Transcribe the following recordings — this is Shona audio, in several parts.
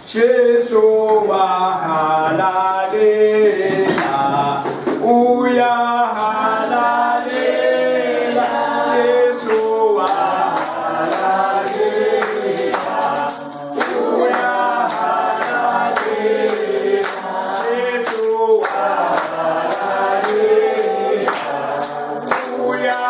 Jesu halalela, uya halalela, Jesu halalela, uya halalela, Jesu halalela, uya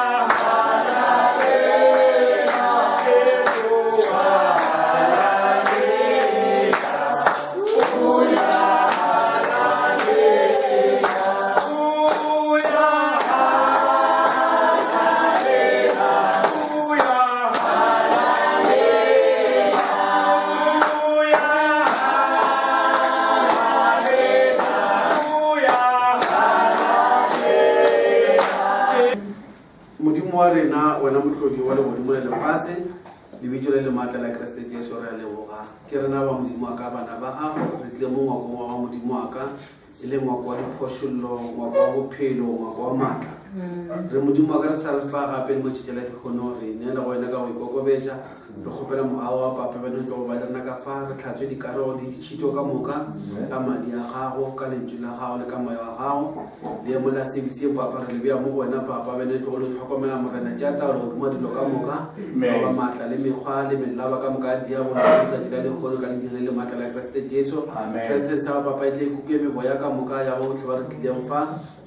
rena wena motlhodi wa legodimo le lefase lebitso le le maatla la Kriste Jesu re a leboga ke rena ba modimo wa ka bana ba gago re tle mo ngwakong wa modimo wa ka e le ngwako wa diphošollo ngwako wa bophelo ngwako wa maatla re modimo wa ka re sa re fa gape le motšhetšela dikgono re neela go wena ka go ikokobetša re kgopela moago wa papa bene tlo go ba le rena ka fa re tlhatswe dikarolo le ditšhito ka moka ka madi a gago ka lentšu la gago le ka moya wa gago le mo la sebise papa re le bea mo wena papa bene tlo go le tlhokomela morena tša taolo godimo dilo ka moka ba maatla le mekgwa le melaba ka moka a dia go sa dira dikgolo ka lebile le maatla la Kriste Jesu presence ya papa e tle kuke meboya ka moka ya botlhe ba re tlileng fa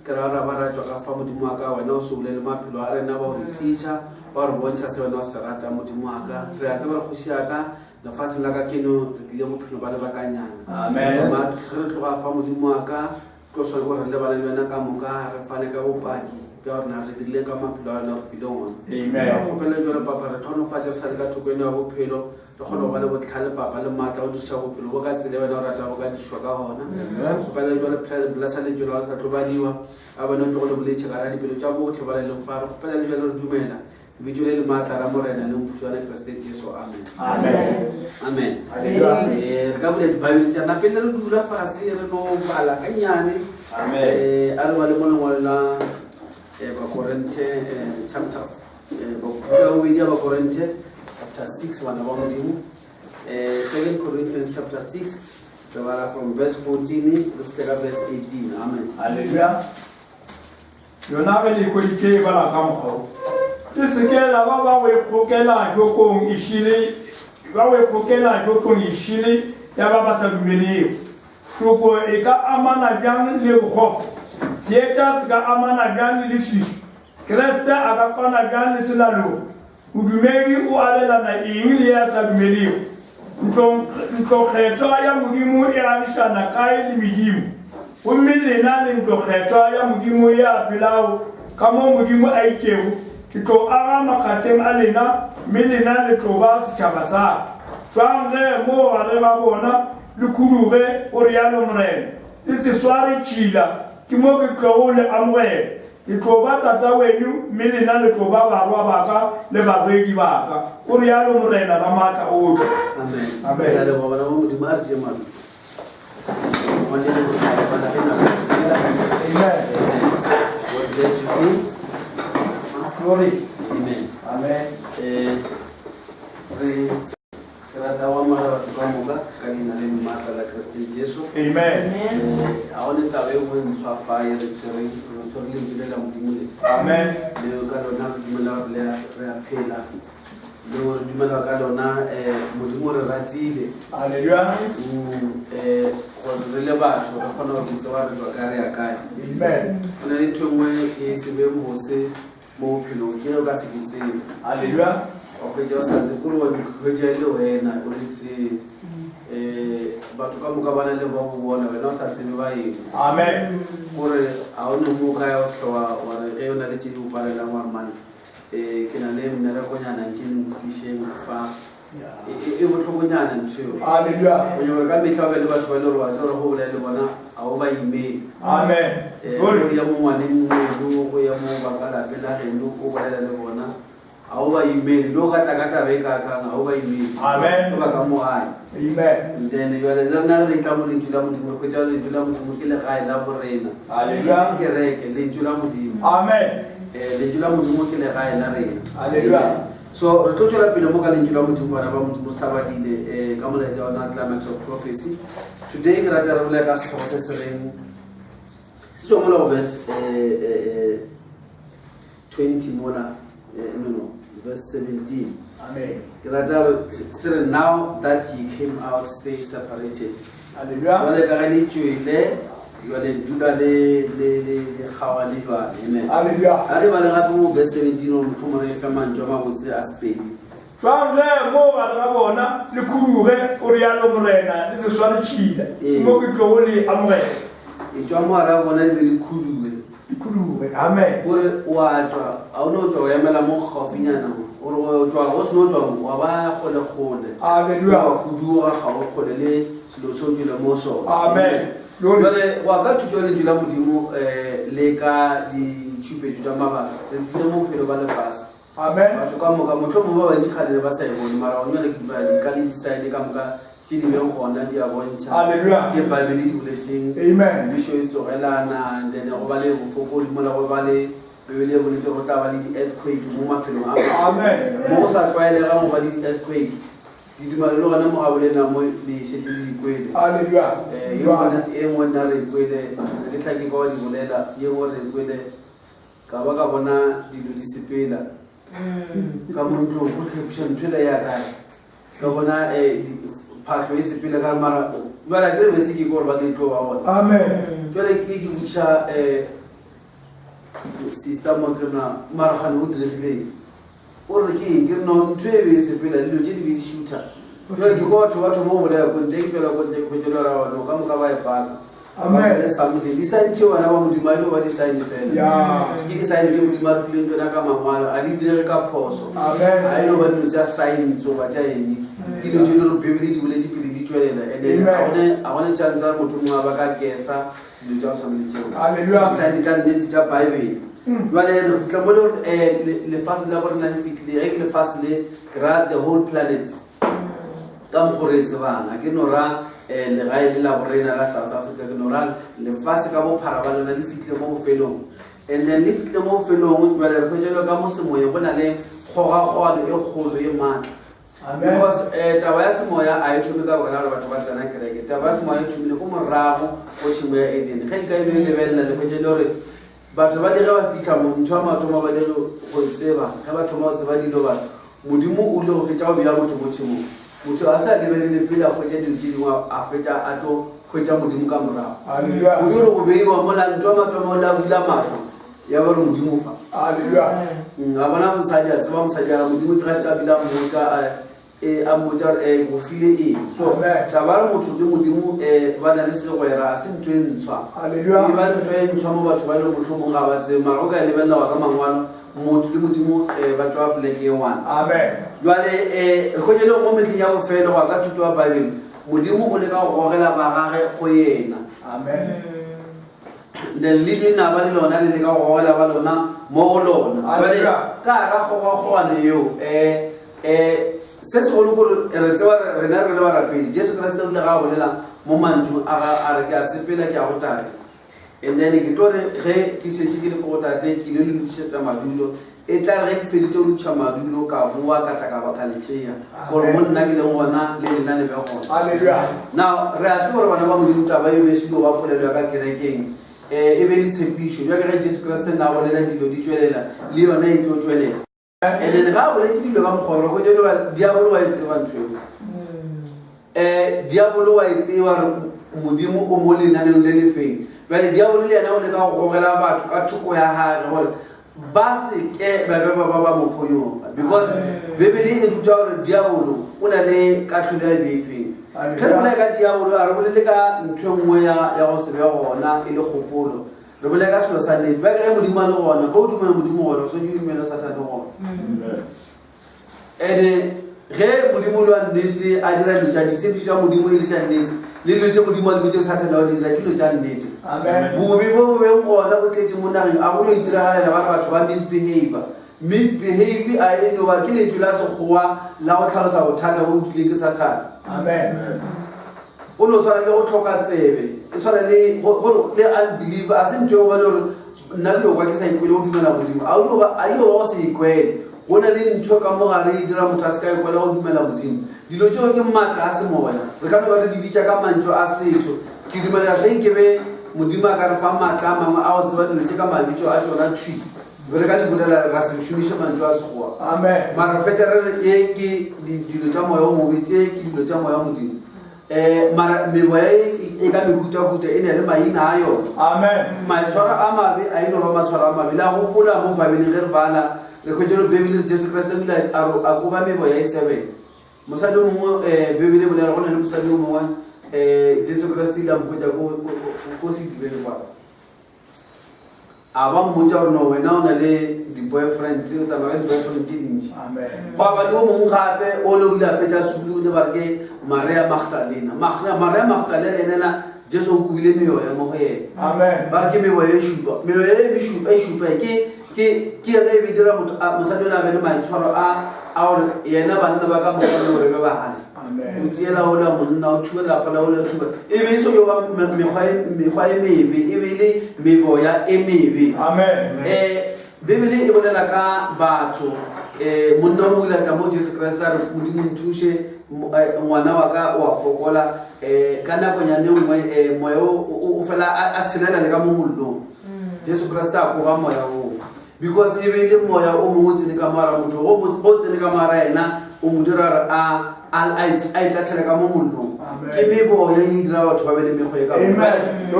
se ra ba ratswa ka fa modimo wa ka wena o se bolele maphelo a rena ba go re tiša ba re bontšha se wena o se rata modimo wa ka re a tseba kgoši ya ka lefatsheng la ka keno re tlile bophelo ba lebakanyana re tloga fa modimo wa ka tlo swa gore le bana le wena ka moka re fane ka bopaki bja gore na re dirile ka maphelo a rena re fileng ona re kgopele jalo papa re tlhonofatša sa le ka thoko eno ya bophelo re kgone go ba le botlhale papa le maatla o diša bophelo bo ka tsele wena o rata go ka dišwa ka gona re kgopele jalo blasa le jalo ga re sa tlo badiwa a bone o tlo go le boletše ka ra dipelo tša botlhe ba le leng fa re kgopele le jalo re dumela lebitso le le maatla la morena le mpušwana Kriste Jesu amen amen re ka bula dibabele tša na pele re dula fase re no bala ka nyane a re ba le mo lengwalo la Bakorinte chapter bobedi ya Bakorinte chapter 6 bana ba modimo 2 Corinthians chapter 6 re bala from verse 14 re fitlha ka verse 18 amen haleluya yona ge le kodike bala ka mokgwa ke sekela ba ba we khokela jokong ishile ba we khokela jokong ishile ya ba ba sa dumelego toko e ka amana bjang le go sietša se ka amana bjang le swishu Kriste a ka kgona bjang le selalo bodumedi o abelana eng le ya sa dumelego ntlokgethwa ya modimo e ganišana kae le medimo gomme lena le ntlokgethwa ya modimo e apelago ka mo modimo a itšego ke tlo aga makgatheng a lena mme lena le tlo ba setšhaba sa jwang ge mo gare ga bona le khuduge o rialo morena le se sware tšhila ke mo ke tlogo le amogela ke tlo ba tata wenu mme lena le tlo ba barwa baka le babedi baka o rialo morena ka maatla otlhe amen ya le go bona mo modimo a re tšee mano amen God bless you saints glory amen amen re rata wa mara batho ka moka ka leina le maatla la Kriste Jesu amen a one taba e nngwe ntshwa fa e re tshwere lentswe la modimo le amen le ka lona re dumela gore re a phela le gore dumela ka lona modimo re ratile haleluya gore re le batho re kgona go itse wa re jwa ka re ya kae amen go na le ntho nngwe e sebe bose mo bophelong ke o ka se bitseng haleluya o kgwetša o sa tse kore wa dikgwetša le wena o letse batho ka moka bana le ba go bona wena o sa tsebe ba eng amen gore a o ne mo ka ya o tlhoa wa re ge o na le tše di opalelang wa mane ke na le mmerekonyana ke nkutlwišeng fa e botlhokonyana ntho haleluya o nyaka ka metlha o be le batho ba le gore wa tse gore go bolela le bona a o ba imele amen go ya mo ngwaneng eno go ya mo bakalape la geno o bolela le bona a o ba imele le o ka tla ka taba e kakang a o ba imele amen ke ba ka mogae amen then jale le rena re tla mo lentšu la modimo re kgwetša lentšu la modimo ke legae la borena haleluya kereke lentšu la modimo amen lentšu la modimo ke legae la rena haleluya So re tlo tswela pele mo ka lentswe la modimo bana ba modimo sabadile ka molaetsa wa Climax of Prophecy. Today ke rata re bole ka se se reng se tswa mo verse 20 mola no verse 17. Amen. Ke rata se now that he came out stay separated. Hallelujah. Jwale ka re tswile jwale dula le khawa le jwale. Amen. Hallelujah. Ale ba le gape mo verse 17 o motho re fa mantjo ma botse a spedi. Jwale mo ba ra bona le kurure o re ya lo morena le se sware tshile. Mo ke tlo le amogela. E tswa mo ara bona le le khudube. Kurure. Amen. Ore wa tswa a o no tswa ya mela mo gaufinyana ore o tswa go se no tswa wa ba gole gole. Hallelujah. Wa kuduga ga o gole le selo so tswile mo so. Amen. Jwale wa ka thuto le dula modimo le ka di tshupetso tsa mabaka le mo phelo ba le fase. Amen. Batho ka moka motho mo ba bantsi kgale ba sa e bone mara o nyale ke ba di ka di sign ka moka tse di beng gona di a bontsha. Hallelujah. Tse ba di buletseng. Amen. Bisho e tsogelana and then go ba le bofokodi mo la go ba le bebele mo le go tla ba le di earthquake mo mafelong a. Amen. Mo sa tshwaelega mo ba di earthquake. Di dumalelo gana mo ga bolena mo le shete di kwele. Hallelujah. E ngwana re kwele le tlhake go di bolela ye go re kwele ka ba ka bona dilo di sepela. Ka montlo go khepša ntwela ya ka bona phahlo e sepela ka mara jwale ke be se ke go ba ke tlo ba bona. Amen. Jwale ke ke butša system mo ke na mara ga no diregile o re ke ke no ntwe be sepela dilo tše di be di shooter. Jwale ke go batho mo bolela go nteng fela go nteng go tšela ra bona ka moka ba e paka. Amen. Le samedi di sa ntse wana ba modimo a ba di sign fela. Ya. Ke di sign le modimo a tlile ntona ka mangwalo a di dire ka phoso. Amen. I know ba di tsa sign so ba tja eni. Ke lo dilo bibele di boletse pele di tswelela and then a bona chance a motho mo ba ka kesa di tsa tshwanele tseo. Hallelujah. Sign di tsa nnete tsa Bible. Jwale re tla mo le fase la bona le fitlile re le fase le ra the whole planet. Ka mogoretse bana ke nora le gae le la borena la South Africa ke nora le fase ka bophara ba lona le fitlile mo bofelong and then le fitlile mo bofelong jwale re phejelo ka mo semoya go na le kgogakgogano e kgolo e matla. Because taba ya semoya a e thome ka bona re batho ba tsena kereke taba ya semoya e thomile go morago go tšhimo ya Eden ga e ka ile e lebelela le phejele gore batho ba dire ba fitlha mo ntho a mathomo ba dire go tseba ga ba thoma go tseba dilo ba modimo o le go fetša go beya motho mo tšhimong motho a sa lebelele pele a kgwetša dilo tše dingwe a fetša a tlo kgwetša modimo ka morago o dire go beiwa mola ntho a mathomo le a bula matlho ya ba re modimo fa a bona mosadi a tseba mosadi a modimo ke ga se a bila mmotsa a mmotsa go file eng so taba re motho le modimo ba na le segwera a se ntho e ntshwa e ba ntho e ntshwa mo batho ba le motlhomong ga ba tsebe mara o ka lebelela wa ka mangwalo motho le modimo ba tswa poleke e one. Jwale go je le mo metleng ya bofelo go ka thuto wa Bible modimo o le ka go gogela ba gage go yena. Then le na ba le lona le ka go gogela ba lona mo go lona jwale ka ga gogagogane eo se se golo gore re tseba rena re le barapedi Jesu Kriste o le ga bolela mo mantšu a re ke a sepela ke a go tate and then ke tlo re ge ke šetše ke le go tate ke ile le lokišetša madulo e tla re ge ke feditše go lokiša madulo ka boa ka tla ka baka letšea gore mo nna ke leng gona le lena le be gona. Now re a tseba gore bana ba modimo taba e besilo ba polelo ya ka kerekeng e be le tshepišo jwa ke ge Jesu Kriste na bolela dilo di tswelela le yona e tlo tswelela and then ga boletse dilo ka mokgoro go jelo ba diabolo wa e tseba ntho diabolo wa e tseba modimo o mo lenaneng le lefeng jwale diabolo le yena o le ka go gogela batho ka thoko ya gage gore ba se ke ba be ba mo phonyong because bebele e ruta gore diabolo o na le katlholo ya beetsweng ge re bolela ka diabolo a re bolele ka ntho e nngwe ya go se be gona e le kgopolo re bolela ka selo sa nnete ba kere modimo a le gona go o dumela modimo gona o so ke dumela satane gona and ge modimo le wa nnete a dira dilo tša disepedišo ya modimo e le tša nnete le dilo tše modimo a le botse satane wa di dira ke dilo tša nnete bobe bo bo beng gona bo tletse mo nageng a golo itiragalela ba batho ba misbehave a e no ba ke lentšu la sekgowa la go tlhalosa bothata bo utlwileng ke satane o lo tshwana le go tlhoka tsebe e tshwana le unbeliever a se ntho e go bane gore nna ke lo kwa ke sa ikwele go dumela modimo a ilo ba se ikwele go na le ntho ka mogare e dira motho a se ka ekwela go dumela modimo dilo tseo ke maatla a semoya re ka no ba re di bitsa ka mantso a setho ke dumela ge ke be modimo a ka re fa maatla a mangwe a go tseba dilo tse ka mabitso a tsona tshwi re ka di bolela ra se šomiše mantso a sekgowa amen mara re fete re e ke dilo tša moya o mobe tse ke dilo tša moya o modimo mara meboya e ka mehutahuta e ne le maina a yona amen maitshwaro a mabe a eno ba matshwaro a mabe le a gopola mo babeleng ge re bala re kgwetselo bebele jesu kriste ebile a koba meboya e 7 mosadi o mongwe bebele bolela go na le mosadi o mongwe jesu kriste ile a mokgwetsa ko sedibele kwa a ba mmotsa gore no wena o na le di-boyfriend o tsamaya ka di-boyfriend tse dintši gwa ba le o mongwe gape o le bile a fetsa sukulile ba re ke maria magdalena maria magdalena enena jesu o kubile meoya mo go ena ba re ke meoya e šupa meoya e šupa ke yona e be dira mosadi o le a be le maitshwaro a gore yena banna ba ka moka gore be bagale o tseela o la monna o thuba lapa o le thuba e be e so yo ba mekgwa e mebe e be le meboya e mebe bebele e bolela ka batho monna o mo ilata mo jesu kriste a re modimo nthuse ngwana wa ka o a fokola ka nakonyane nngwe moya o fela a tshelela le ka mo mollong jesu kriste a koba moya oo because e be le moya o mongwe o tsene ka mara motho o tsene ka mara ena o mo dira a itatlhele ka mo mollong ke meboya e dira batho ba be le mekgwa e ka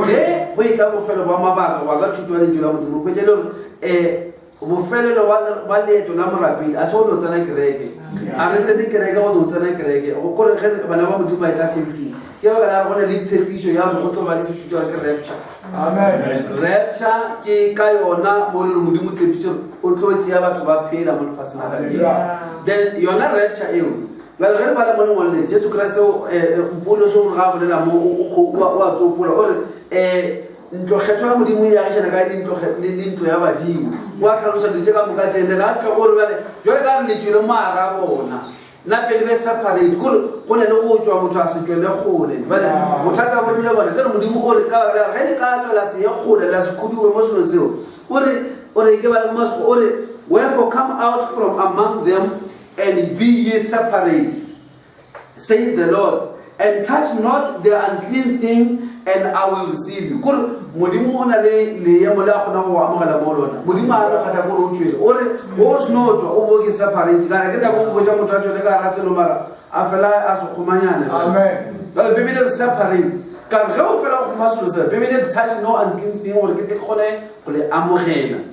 ge go itla bofelo ba mabaka wa ka thuto ya lentswe la modimo kwetse le gore bofelelo wa leeto la morapedi a se o ne o tsena kereke a re tsene kereke go ne o tsena kereke gore ge bana ba modimo ba e tla sexing ke baka la re gone le tshepišo ya go tlo ba le sefitso ke rapture rapture ke ka yona mo le re modimo tshepišo o tlo tšea batho ba phela mo lefaseng then yona rapture eo well ge re bala mo lengwaleng jesu kriste mpolo se gore ga bolela mo o a tsopola ore ntlokgetho ya modimo e agišana ka le ntlo ya badimo o a tlhalosa dilo tse ka moka tsene ga fika gore bale jale ka re letswele moara bona nna pele be separate kore go ne le go tswa motho a se tswele gole bale bothata bo bile bone ke re modimo ore ge di ka tswela se ye gole la se khuduwe mo selo seo ore ke bale mo ore wherefore come out from among them and be ye separate, says the Lord, and touch not the unclean thing, and I will receive you. Kur modimo ona le ya mola khona go amogela mo lona modimo a re khata go rutshwele ore o sno tswa o bo ke separate kana ke da go go ja motho a tswele ka ra selo mara a fela a se khumanyana amen ba be bile separate ka ga o fela go masolo se be bile touch no unclean thing gore ke te khone go le amogela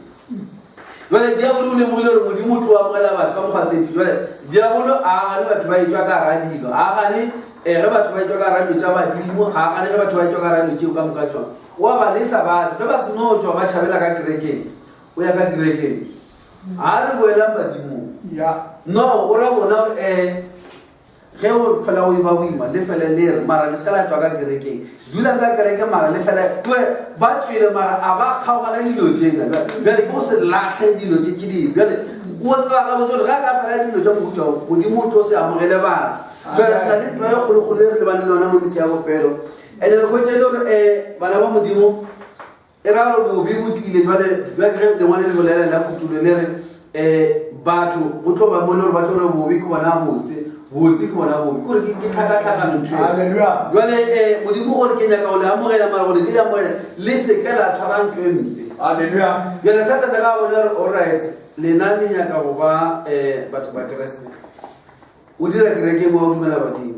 jwale diabolo o ne mo ile re modimo tlo amogela batho ka mogatsetsi jwale diabolo a gane batho ba itswa ka radilo a gane ge batho ba itswa ka rano tša badimo ga gane ge batho ba itswa ka rano tšeo ka moka tsona wa ba lesa batho ge ba seno tswa ba tšhabela ka kerekeng o ya ka kerekeng a re boelang badimong no o ra bona ge o fela o iba boima le fele le re mara le se ka la tswa ka kerekeng dula ka kereke mara le fela ba tswile mara a ba kgaogana dilo tsena bjale ke o se latlhe dilo tse ke di bjale o tseba ka botse gore ga ka fela dilo tša mohuta modimo o tlo se amogele batho jwale na le ntlo ya kgolokgolo e re lebane le yona mo metsi ya bofelo and re kwetse le gore bana ba modimo e ra gore bobe bo tlile jwale ge lengwane le bolela la kutulo le re batho go tlo ba mo le gore ba tlo re bobe ke bona botse ke bona bobe kore ke tlhakatlhakano ntho jwale modimo o re ke nyaka go le amogela mara gore ke le amogela le seke la tshwara ntho e mpe jwale satsana ka bone re allright lena le nyaka go ba batho ba keresete o dira kereke mo o dumela badimo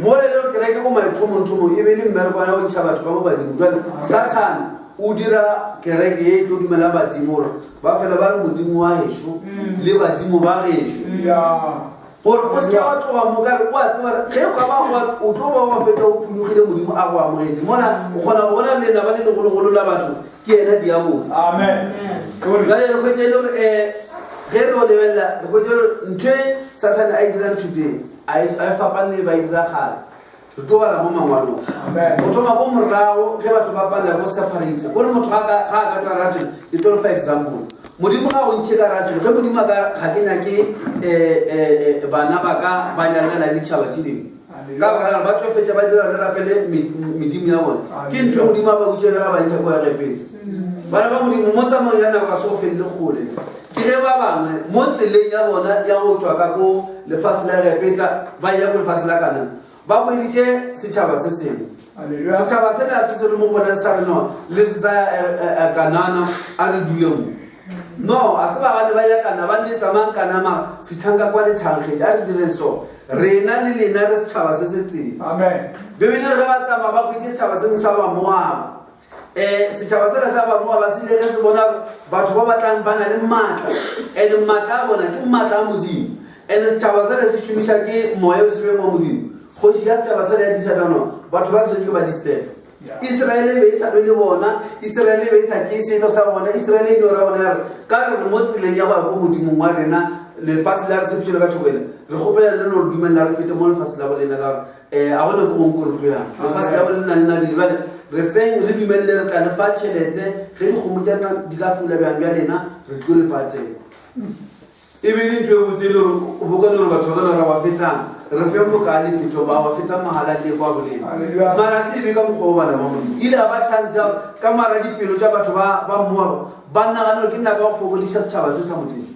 mo le le kereke go maithomonthomo e be le mmerekwana o ntšha batho ka mo badimo jwale satane o dira kereke e tlo dumela badimo gore ba fela ba re modimo wa ešo le badimo ba gešo gore o seke wa tloga mo kare o a tseba ge o ka ba o tlo ba wa feta o phulogile modimo a go amogetse mona o kgona go bona lenaba le legologolo la batho ke ena diabotho jale re kgwetse le gore ge re o lebelela re kgwetse gore ntho e satane a e dirang today a e fapane le ba e dira gale re tlo bala mo mangwalong o thoma ko morago ge batho ba palela go separate gore motho ga a ka tswa raselo ke tlo fa example modimo ga go ntšhe ka raselo ge modimo ga ke nyake bana ba ka ba nyalela ditšhaba tše dingwe ka baka ba tsofetša ba dira le rapele medimo ya bone ke ntho modimo a ba kutšelela ba ntšha ko ya gepetse bana ba modimo mo tsamayong ya nako ka se go felele kgole ke ge ba bangwe mo tseleng ya bona ya go tswa ka ko lefatshe la repeta ba ya go lefatshe la Kanana ba boeditše setšhaba se sengwe setšhaba sena se se le mo bona sa re no le se sa Kanana a re duleng no a se ba gane ba ya Kanana ba le tsamayang Kanana fitlhang ka kwa lethankgetše a re dire so rena le lena re setšhaba se se teng bebele re ba tsamaya ba kwete setšhaba sengwe sa ba Moaba setšhaba sena sa ba Moaba se ile ge se bona batho ba batlang ba na le maatla and maatla a bona ke maatla a Modimo and setšhaba sena se šomiša ke moya o sebeng wa Modimo kgoši ya setšhaba sena ya disadano batho ba tshwanetse ke ba distefa Israele be e sa le bona Israele be e sa tšee selo sa bona Israele e nyora bona ya re ka re mo tseleng ya go ya ko modimong wa rena lefatshe la re sepetšele ka thokele re kgopela le no re dumelela re fete mo lefatshe la bolena ka gore a gone ko gongwe ko re tloyang lefatshe la bolena le na le lebale re feng re dumelele re tla lefa tšhelete ge dikgomo tša rena di ka fula bjang bja lena re tlo lepatseng e be le ntho e botse le gore o bokane gore batho ba kana ra ba fetsang re fe moka le fetho ba wa fetsa mahala le kwa bolena mara se be ka mokgwa bana ba mo ile ba chance ka mara dipelo tša batho ba Moaba ba nna ga no ke nna ka go fokodisa setšhaba se sa Modimo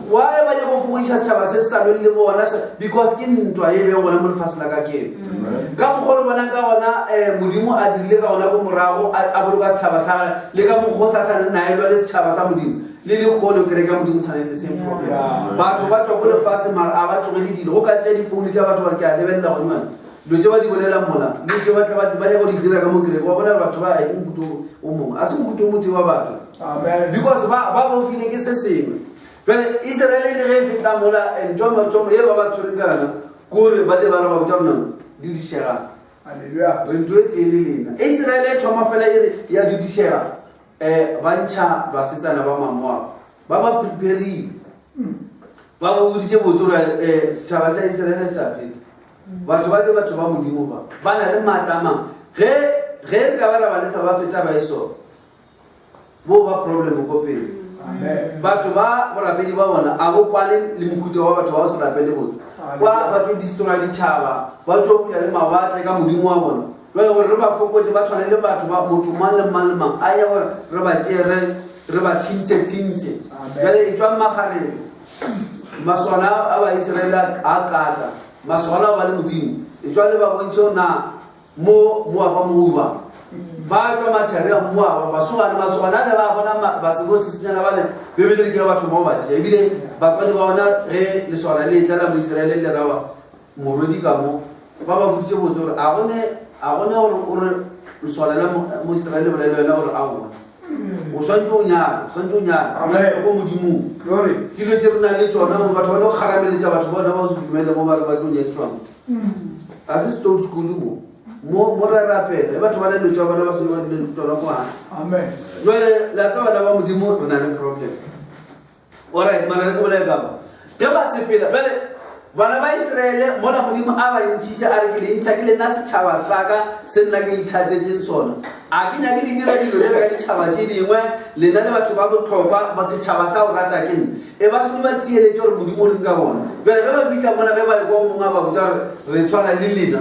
why ba go fokodisa setšhaba se sa le bona because ke ntwa e be gona mo lefatshe la ka ke ka mokgwa bona ka gona Modimo a dirile ka gona go morago a boloka setšhaba sa le ka mokgwa Satane na elwa le setšhaba sa Modimo le le kgolo kere ka Modimo tshwane le same problem batho ba tswa go lefatshe mara a ba tlogele dilo go ka tšea difounu tša batho ba ke a lebelela go nywana dilo tše ba di bolelang mola le tše ba ya go di dira ka mo kereke wa bona batho ba a mofuto o mongwe a se mofuto o motse wa batho because ba bofile ke se sengwe pele Israele le ge e feta mola ntoma ye ba ba tshwereng kana kore ba le bana ba botsa bona di disega re ntho e tee le lena Israele e thoma fela ya di disega ba ntšha basetsana ba Moaba ba ba preparile ba ba boditše botse gore setšhaba sa Israele se a feta batho ba ke batho ba Modimo ba na le maatamang ge re ka ba ra ba lesa ba feta ba eso bo ba problem ko pele batho ba borapedi ba bona a bo kwane le mohuta wa batho ba o se rapele botse kwa ba tlo destroy ditšhaba ba tlo buya le mawatle ka Modimo wa bona ba gore re ba fokotse ba tshwane le batho ba motho mang le mang a ya gore re ba tšere re ba tintse jale e tswa magareng maswana a ba Israele a kata maswana ba le Modimo e tswa le ba bontšho na Moaba Moaba ba tswa matšhere a Moaba maswana le ba bona ba se go sisinyana ba le bebele ke batho mo ba tšea ebile ba tswa le ba bona ge leswana le tla la mo Israele le rawa morwedi ka mo ba ba botše botse gore a gone gore leswana la mo Israele le bolelela gore a gona o swantse o nyala ko Modimong ke dilo tse re nang le tsona batho ba ne go garameletša batho bona ba se dumele mo bare ba tlo nyetswang a se stone school mo re rapela e batho ba ne dilo tša bona ba se ba dile tsona kwana jale la tsa bana ba Modimo re na le problem alright mara re ke bolela ka ge ba sepela jale bana ba Israele mola Modimo a ba ntšhitše a re ke le ntšha ke le nna setšhaba sa ka se nna ke ithatetseng sona a ke nyake di dira dilo jale ka ditšhaba tše dingwe lena le batho ba botlhokwa ba setšhaba sa go rata ke nne e ba se ba tsieletse gore Modimo o leng ka bona jale ge ba fitlha mona ge ba le kwa mongwe a ba botsa gore re tshwana le lena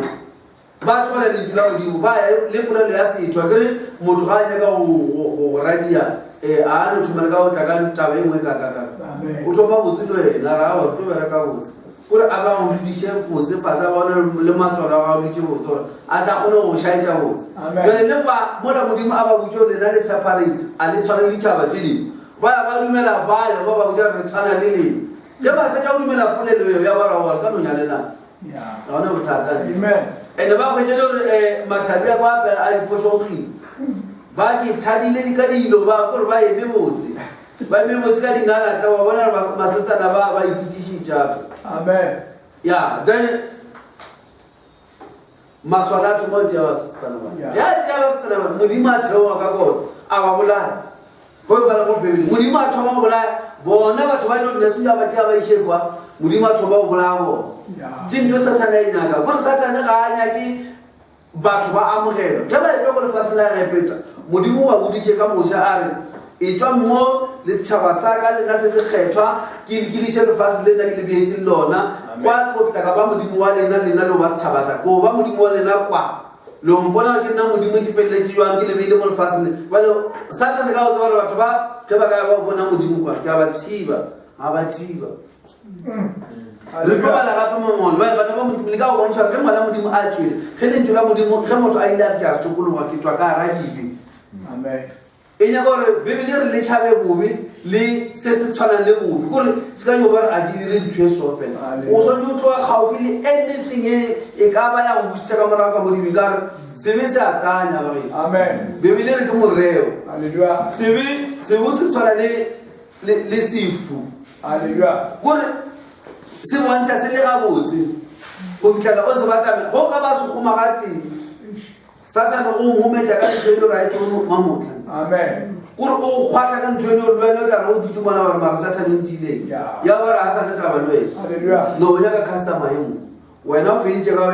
ba tlola lentswe la Modimo ba le polelo ya setšwa kere motho ga a nyaka go radia a no thomele ka go tla ka taba e nngwe kakaka o thoma botse le wena ra gore tlo bereka botse gore a ba go dudiše botse fasa ba bone le matswalo a ga dutše botse gore a tla kgone go šaetša botse jale le ba mola Modimo a ba botse lena le separate a le tshwane le ditšhaba tše dingwe ba ya ba dumela baya ba ba botsa re tshwana le lena ge ba fetša go dumela polelo eo ya bara gore ka nonya lena ga gona bothata and ba kgwetse le gore mathapi a kwa a dipošogile ba ke thabile ka dilo ba gore ba eme botse ba eme botse ka dinalata wa bona masetsana ba itukišitšape ya then maswana a thoma tšea basetsana ba ya tšea basetsana ba Modimo a theoga ka kone a ba bolaya go ba le go pebile Modimo a thoma go bolaya bona batho ba ilo nesuya ba tšea ba iše kwa Modimo a thoma go bolaya bona ke ntho Satane e nyaka gore Satane ga a nyake batho ba amogela ge ba etswa go lefatshe la repeta Modimo wa boditše ka moša a re e tswa mo le setšhaba sa ka lena se se kgethwa ke liše lefatshe le nna ke le beetse le lona kwa go feta ka ba Modimo wa lena le ba setšhaba sa ko ba Modimo wa lena kwa lo mpona ke nna modimo ke peletse jwang ke lebile mo lefatsheng ba Satan ka o tsara batho ba ke ba ka ba bona modimo kwa ke ba thiba le ko ba la gape mo ba ba modimo le ka o bontsha ke ngwana modimo a tswile ge le ntse ka modimo ge motho a ile a ka sokologa ke tswa ka radibe amen enya gore bibele re le tshabe bobe le se se tshwana le bobe gore se ka yo ba a dire ntwe so fela o so ntse tlo gaufi le anything e ka ba ya go butsa ka mora ka modimo ka se be se atanya ba amen bibele re ke moreo haleluya se bo se tshwana le sifu haleluya gore se bontsha se le gabotse go fitlela o se batla go ka ba se go magati Satan o mometa ka ditselo right o mamotla amen gore o khwatla ka ntwene o lwela ka go ditse bona ba mara Satan o ntile ya ba ra sa tsa ba lwe haleluya no ya ka customer yeng wena o fele tjeka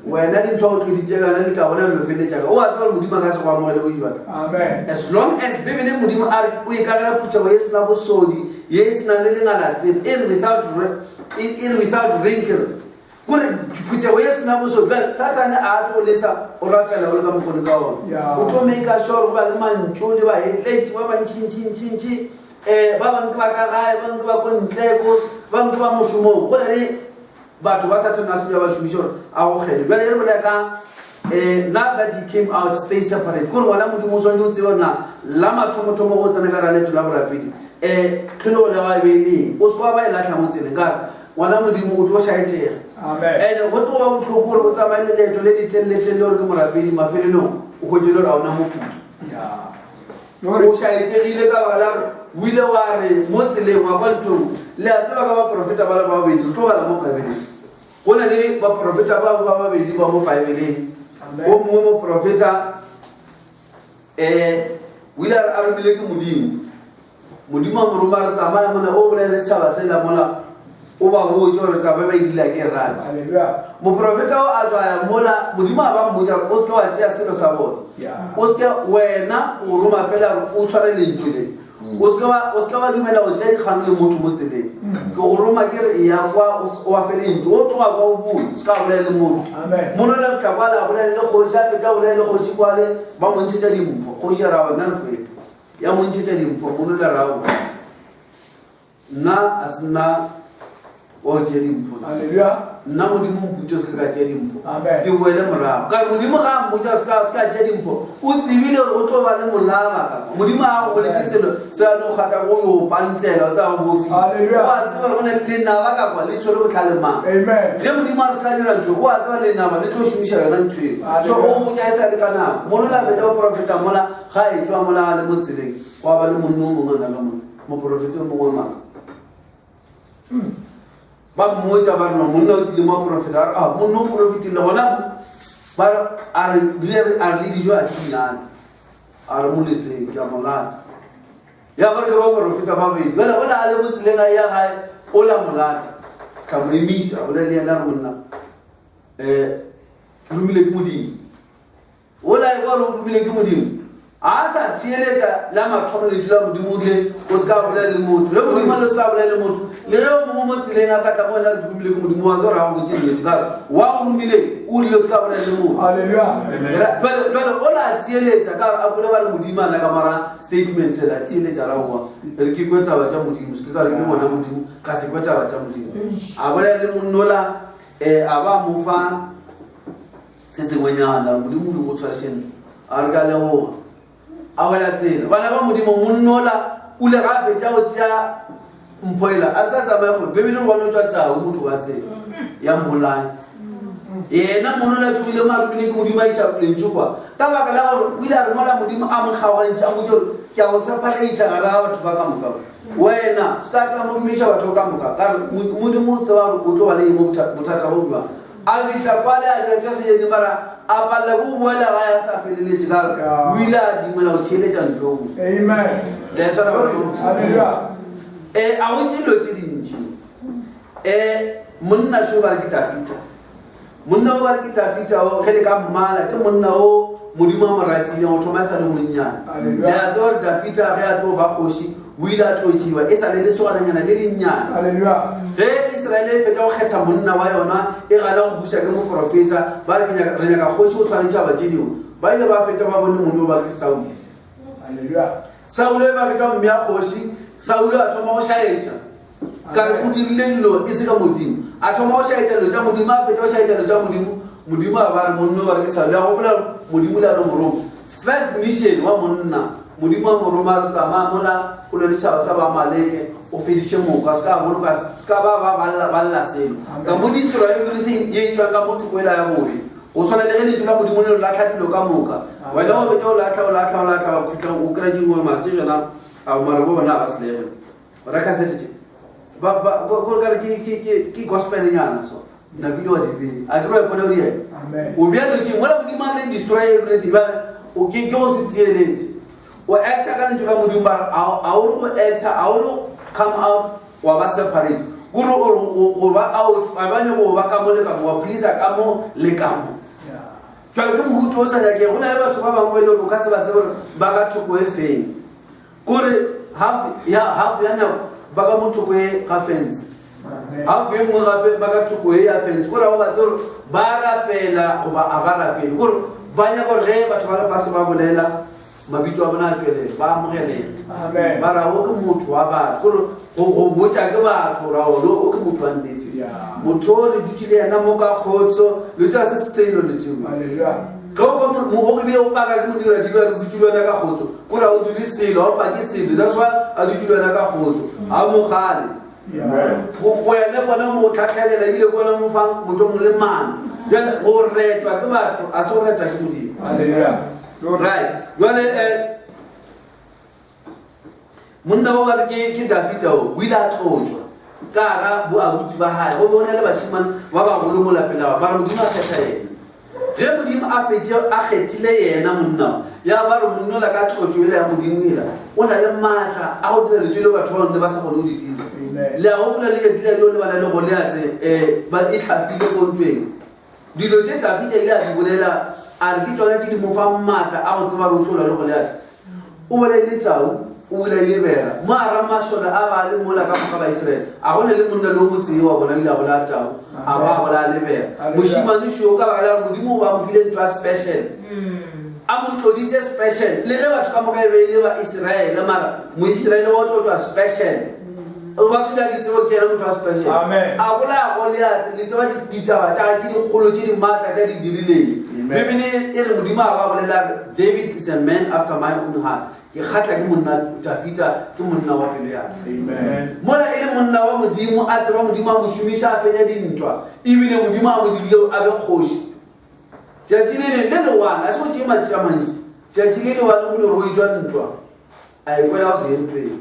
wena di ntho o tloditse kana le ka bona lo fele tjeka o a tswa modimo ka se kwa mo le go jwa amen as long as bibele modimo a o e ka ga phutsa yes na bosodi yes na le ngala tse in without wrinkle gore phutsa yes na bosodi ga Satan a tlo lesa o rafela o le ka mokgone ka ona o tlo make sure ba le mantšho le ba heletse ba ba ntšintšintšintši ba bang ka ka gae ba ba ko ntleko ba bang ba moshumo go le batho ba Satan a se ba shumisho a go gele ba le re ka now that he came out space separate gore wala modimo so ntse bona la mathomo go tsena ka rale tla borapedi tlholo le ga bele o se ba ila tla mo tsene ka wala modimo o tlo shaitela amen go tlo ba botlhoko go tsamaile le tlo le ditelletse le go morapedi mafelelo o go jelo ra ona mo o shaitegile ka bala wile wa re mo tseleng wa ba ntong le a tseba ka ba profeta ba le ba bedi tlo ba la mo Bibeleng go na le ba profeta ba babedi ba mo Bibeleng o mo profeta wile a re bile ke modimo a mo roma re tsamaya mona o bolele setšhaba se la mola o ba go tšo re taba ba idila ke rata haleluya mo profeta o a tswa ya mola modimo a ba mmotsa o se ke wa tšea selo sa bona o se ke wena o roma fela o tshware lentswe le o se ke wa dumela go tšea dikgang le motho mo tseleng ke go roma ke re ya kwa o wa fele ntwe o tloga kwa o bue se ka bolele motho mono le ka kwa la bolele le kgoši a ka bolele kgoši kwale ba mo ntšhetša dimpho kgoši ra bona re ya mo ntšhetša dimpho mono le rao nna a se nna o tšea dimpho haleluya nna modimo mputso se ka tšea dimpho amen ke boele morago ka modimo ga mmotsa se ka tšea dimpho o tsebile gore o tlo ba le molaba ka modimo a go boletse selo se a no gata go yo pantsela o tsa go bofi haleluya o a tseba gore le naba ka kwa le tshwere botlhale mang amen ge modimo a se ka dira ntho o a tseba le naba le tlo šomiša yona nthoe so o botsa e sa le ka nako mono la betsa boprofeta mola ga e tswa mola a le mo tseleng go a ba le monno o mongwe na ka mona moprofeta o mongwe maka ba mmotsa ba rena monna o tlile mo profeta a monna o profetile gona ba a re le dijo a kilane a re mo lese ke a molata ya ba re ke ba profeta ba bedi wela bona a le mo tseleng a ya gae o la molata ka mo emisa o le ena re monna ke rumile ke modimo o la e gore o rumile ke modimo a sa tsieletsa la mathomo le dula modimo le o se ka bolela le motho le modimo le se ka bolela le motho le ge mo mo tseleng a ka tla bona re rumile ke modimo wa zora go tsene le ka wa o rumile o rile se ka bolela le motho haleluya but o la tsieletsa ka a bole ba le modimo ana ka mara statement se la tsieletsa ra go re ke kwetsa ba tsa modimo se ka re ke mona modimo ka se kwetsa ba tsa modimo a bolela le monnola a ba mo fa se sengwenyana modimo le go tshwasheng a re ka le go a wela tsela bana ba modimo monnola o le gape tša o tša mphoela a sa tsamaya gore bebele go no tswa tšao motho wa tsela ya mmolai yena monnola ke ile marumile ke modimo a išapolentšo kwa ka baka la gore o ile a re mola modimo a mo kgaogantšha mo jore ke a go sepalaitša gare ga batho ba ka moka wena se ka tla mo rumiša batho ka moka ka modimo o tseba gore o tlo ba le eng bothata bo jwang a bitla kwale a dira tša seedi mara a palela go boela ga ya sa feleletse ka o ile a dimela go theeletša ntlong amen haleluya a go tše dilo tše dintši monna seo ba re ke tafita monna o ba re ke tafita o ge le ka mmala ke monna o modimo a mo ratileng go thoma e sa le monnyane le a tse gore tafita ge a tlo ba kgoši o ile a tlo tšhiwa e sa le le segananyana le dinnyane ge Israel fetsa go kgetha monna wa yona e gana go busa ke moprofeta ba re re nyaka kgotsi o tshwanetse ba tšediwa ba ile ba fetsa ba bone monna ba ke Saul. Hallelujah. Saul ba fetsa mme ya kgoši Saul a thoma go shaetša ka re o dirile dilo e se ka modimo a thoma go shaetša dilo tša modimo a fetsa go shaetša dilo tša modimo modimo a ba re monna ba ke Saul ya gopola modimo le a no moroma first mission wa monna modimo a moroma a re tsamaya mola o le ditšhaba sa ba Amaleke o fediše moka ska ba lla selo tsa mo destroy everything ye tswa ka motho go ela ya bobe o tshwana le ge le dula modimo le latlha dilo ka moka wena o bete o latlha o khutla o kry dingwe matse jona a mara bo bona ba selebe ba ka setse ba go ka ke gospel nyana so na video wa dibi a ke ba bona o rie Amen. o bia le ke mola modimo le destroy everything ba o ke go se tieletse o acta ka ntse ka modimo ba a o acta a o come out wa ba separate guru o ba out ba bane go ba ka mo le ka mo please ka mo le ka mo tla ke mo go sa ya ke go na le batho ba bangwe le go ka se ba tsebe ba ka thoko e feng gore half ya nya ba ka mo thoko e ga fence half be mo gape ba ka thoko e ya fence gore ba tsebe ba rapela go ba a rapela gore ba nya gore ge batho ba le fase ba bolela mabitso a bona a tswelele ba amogelele Amen. ba ra o ke motho wa batho gore go botsa ke batho ra o ke motho wa nnete motho o re dutse le yena mo ka kgotso le tsa se selo le tseo Hallelujah. ka o mo bile o paka ke mo dira di ba dutse le yena ka kgotso gore o dire selo o pake selo that's why a dutse le yena ka kgotso a mo gale wena bona mo tlhatlhelela ebile bona mo fang motho mo le mana jale go retwa ke batho a se go retwa ke modimo. Hallelujah. Right. Jale monna wa ba ke Davida o ile a tlotšwa ka ra bo abuti ba hae go bona le bashimane ba ba go mo lapela ba re modimo a kgetha yena ge modimo a fetse a kgethile yena monna ya ba re monna la ka tlotšo ile ya modimo ila o na le matla a go dira dilo batho ba nne ba sa gone go di tira le a gopola le ye dilo le bana le go leate ba e tlhafile ko ntweng dilo tše Davida ile a di bolela a re ke tsone ke di mo fa matla a go tseba re o tlola le go leate o bolaile tau o bolaile bera mo a ramashole a ba le mola ka moka ba Israele a gone le monna le o motsee wa bona ile a bola tau a ba bola le bera moshimane shio ka baka la modimo ba mo file ntho a special a mo tloditse special le ge batho ka moka e beile ba Israele mara moisraele wa tlotwa special o ba se da ke tsebo ke motho a special Amen. a bola go leate le tseba ditaba tša ke dikgolo tše di matla tša di dirileng bibele e re modimo a ba bolela David is a man after my own heart ke khatla ke monna Davida ke monna wa pelo ya Amen. mona e le monna wa modimo a tseba modimo a mo shumisha a fenya dintwa ebile modimo a mo dibile a be kgoši tšatši le le one a se go tšee matši a mantši tšatši le one go le gore o etswa ntwa a ekwela go se ye ntweng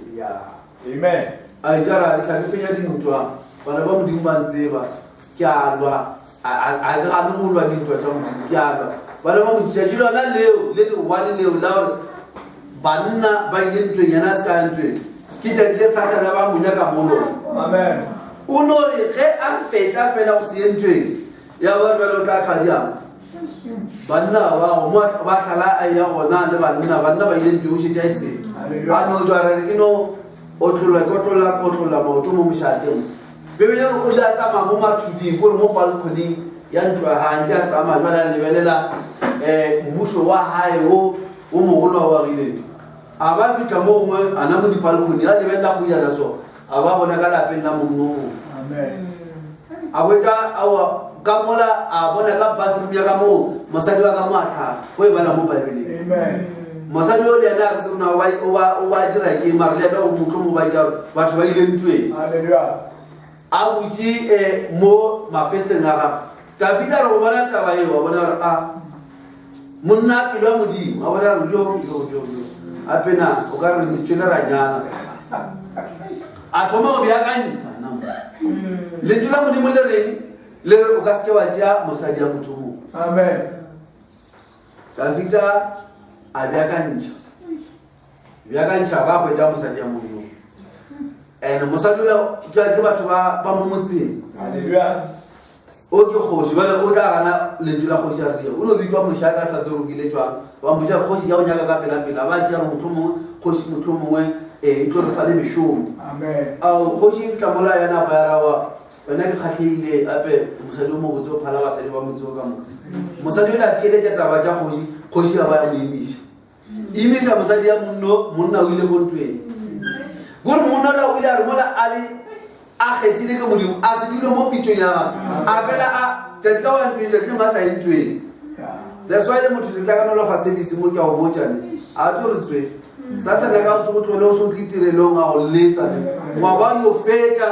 Amen. a jara tla ke fenya dintwa bana ba modimo ba ntseba ke a lwa a ga le go lwa dintwa tša modimo ke a lwa bana ba modimo tšatši lona leo le le one leo la gore banna ba ile ntweng yana a se ka ntweng ke tšatši le Satana ba mo nyaka mo lona Amen. o no re ge a fetša fela go se ye ntweng ya ba jalo tla tlhadiang banna ba tlhala a ya gona le banna ba ile ntweng o šetša etseng a no jwarare ke no o tlola maoto mo mošateng bebele re o le a tsamaya mo mathuding kore mo balconing ya ntlo ya gantse a tsamaya jwale a lebelela mmušo wa hae o mogolo wa wagileng a ba fitlha mo gongwe a na mo dipalconi a lebelela go jala so a ba bona ka lapeng la monnogo a wetsa ka mola a bona ka bathroom ya ka moo mosadi wa ka mo a tlhaga go e bala mo baebeleng mosadi o le ena a re tsona o ba dira ke mare le ena o motlho mo ba jalo batho ba ile ntweng a botse mo mafesteng a gago Davida re go bona taba eo a bona gore a monna pelo ya modimo a bona gore jo a pena o ka re tswele ra nyana a thoma go beakantšha lentswe la modimo le reng le re o ka seke wa tšea mosadi ya motho mo Davida a beakantšha ba hwetša mosadi ya moyo and mosadi ke batho ba mo motseng o ke kgoši bale o tla gana lentswe la kgoši a ria o no bitšwa mošaka a sa tserokile tswang ba mpotša kgoši ya go nyaka ka pelapela ba tšea motho mongwe kgoši motho mongwe e tlo re fa le mešomo kgoši e fitla mola yana ba ya rawa wena ke khatlhile ape mosadi o mo botse phala basadi ba motse ka mo mosadi o la tšhelete taba tša kgoši ga ba ya mo imiša mosadi ya monna o ile ko ntweng gore monna la o ile a re mola a kgethile ke modimo a se dilo mo pitšong ya gage a fela a tšatla wa ntweng tšatleng ga sa ye ntweng that's why le motho se tla ka nolofa service mo ke a o botšane a tlo re tswe satana ka se go tlole o se o tle tirelong a go lesa ngwa ba yo fetša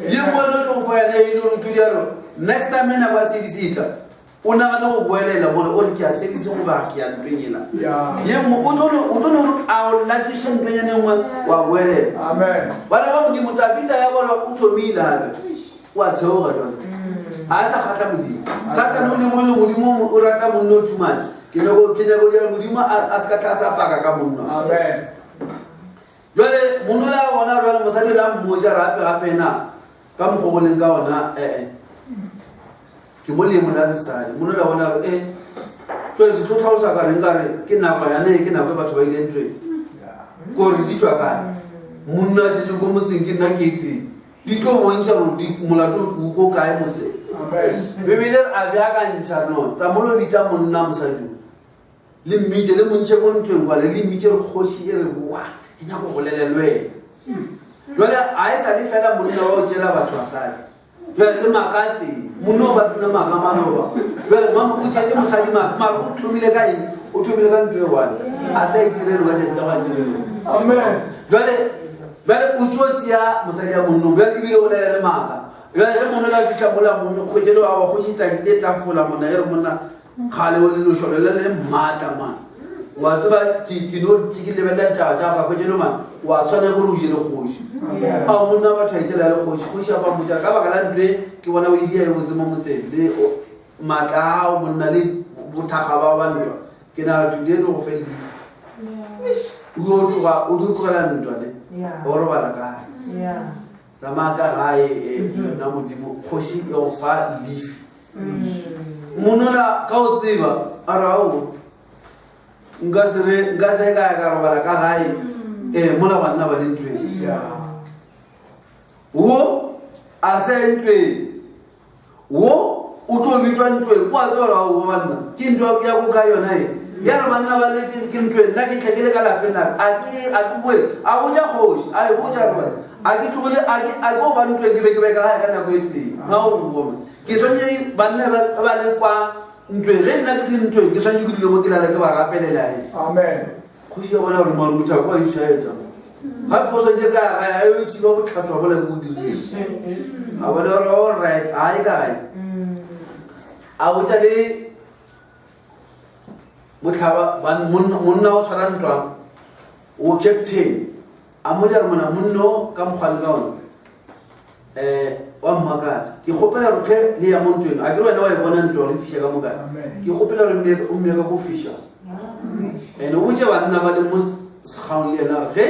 ye mone o tlo go fa yane e le gore todi yalo next time ena ba service e tla o nagana go boelela mone o re ke a service go ba ke ya ntweng ela ye mo o tlo a o latiša ntweng ya nengwe wa boelela bana ba modimo tafita ya bona o thomile gape o a theoga jone a sa kgatla modimo satana o le mone modimo o rata monne o too much ke nyako dira modimo a se ka tla sa paka ka monna jale monno la bona jale mosadi la mmotša gape na ka mokgogoleng ka ona ke mo lemo la sesadi monno la bona jale ke tlo tlhalosa ka reng kare ke nako yane ke nako e batho ba ile ntweng kore di tswa kae monna a šetse ko motseng ke nna ketse di tlo bontšha gore molato o ko kae mose bebile a beakantšha no tsa molobitša monna mosadi le mmitše le montšhe ko ntweng kwale le mmitše re kgoši e re boa e nyako go lelelwena jale a e sa le fela monna wa o tšela batho basadi jale le makatse monna o ba sena maka maloba jale mama o tšetse mosadi mara o thomile ka eng o thomile ka ntwe wane a sa itirelo ka tšatši ka ba tirelo jale o tšotse ya mosadi ya monno jale ebile go lelele maka jale ge monna la fitlha mola monno kgwetšelo a wa kgošitale tafola monna e re monna kgale o le lošolele le mmata man wa tseba ke lebelela taba tša gagwe jelo man wa tshwane gore o jele kgoši a monna batho a itšela le kgoši a ba motša ka baka la ntwe ke bona o edia e botse mo motseng le maatla ao monna le bothaga bao ba ntwa ke na thude tlo go feledifa o di tlogela ntwa le o robala kae tsamaya ka gae na modimo kgoši e go fa leaf monnola ka o tseba a rao nka se ka ya ka robala ka gae mola banna ba le ntweng wo a se ntweng wo o tlo bitwa ntweng o a tseba rao go banna ke ntwa ya go ka yona ya re banna ba le ke ntweng nna ke tlhakile ka lapeng a ke boe a boja kgoši a e boja robala a ke tlogole a ke go ba ntweng ke be ka gae ka nako e tseng ga o boma ke swanye banna ba le kwa ntweng ge nna ke se ntweng ke swanye ke dilo mo ke lala ke ba rapelelae kgoši ya bona gore marumotha kwa išaetsa gape go swantse ka gae a yo tsiba botlhaswa bola ke go dirile a bona gore all right a e kae a botsa le motlhaba monna o tshwara ntwa o captain a moja re mona monno ka mokgwale ka ona wa mmakatsa ke kgopela gore ge le ya mo ntweng a ke le wena wa e bona ntwa le fiša ka mokatsa ke kgopela gore o mmeka ko fiša and o botse banna ba le mo sekgaong le ena ge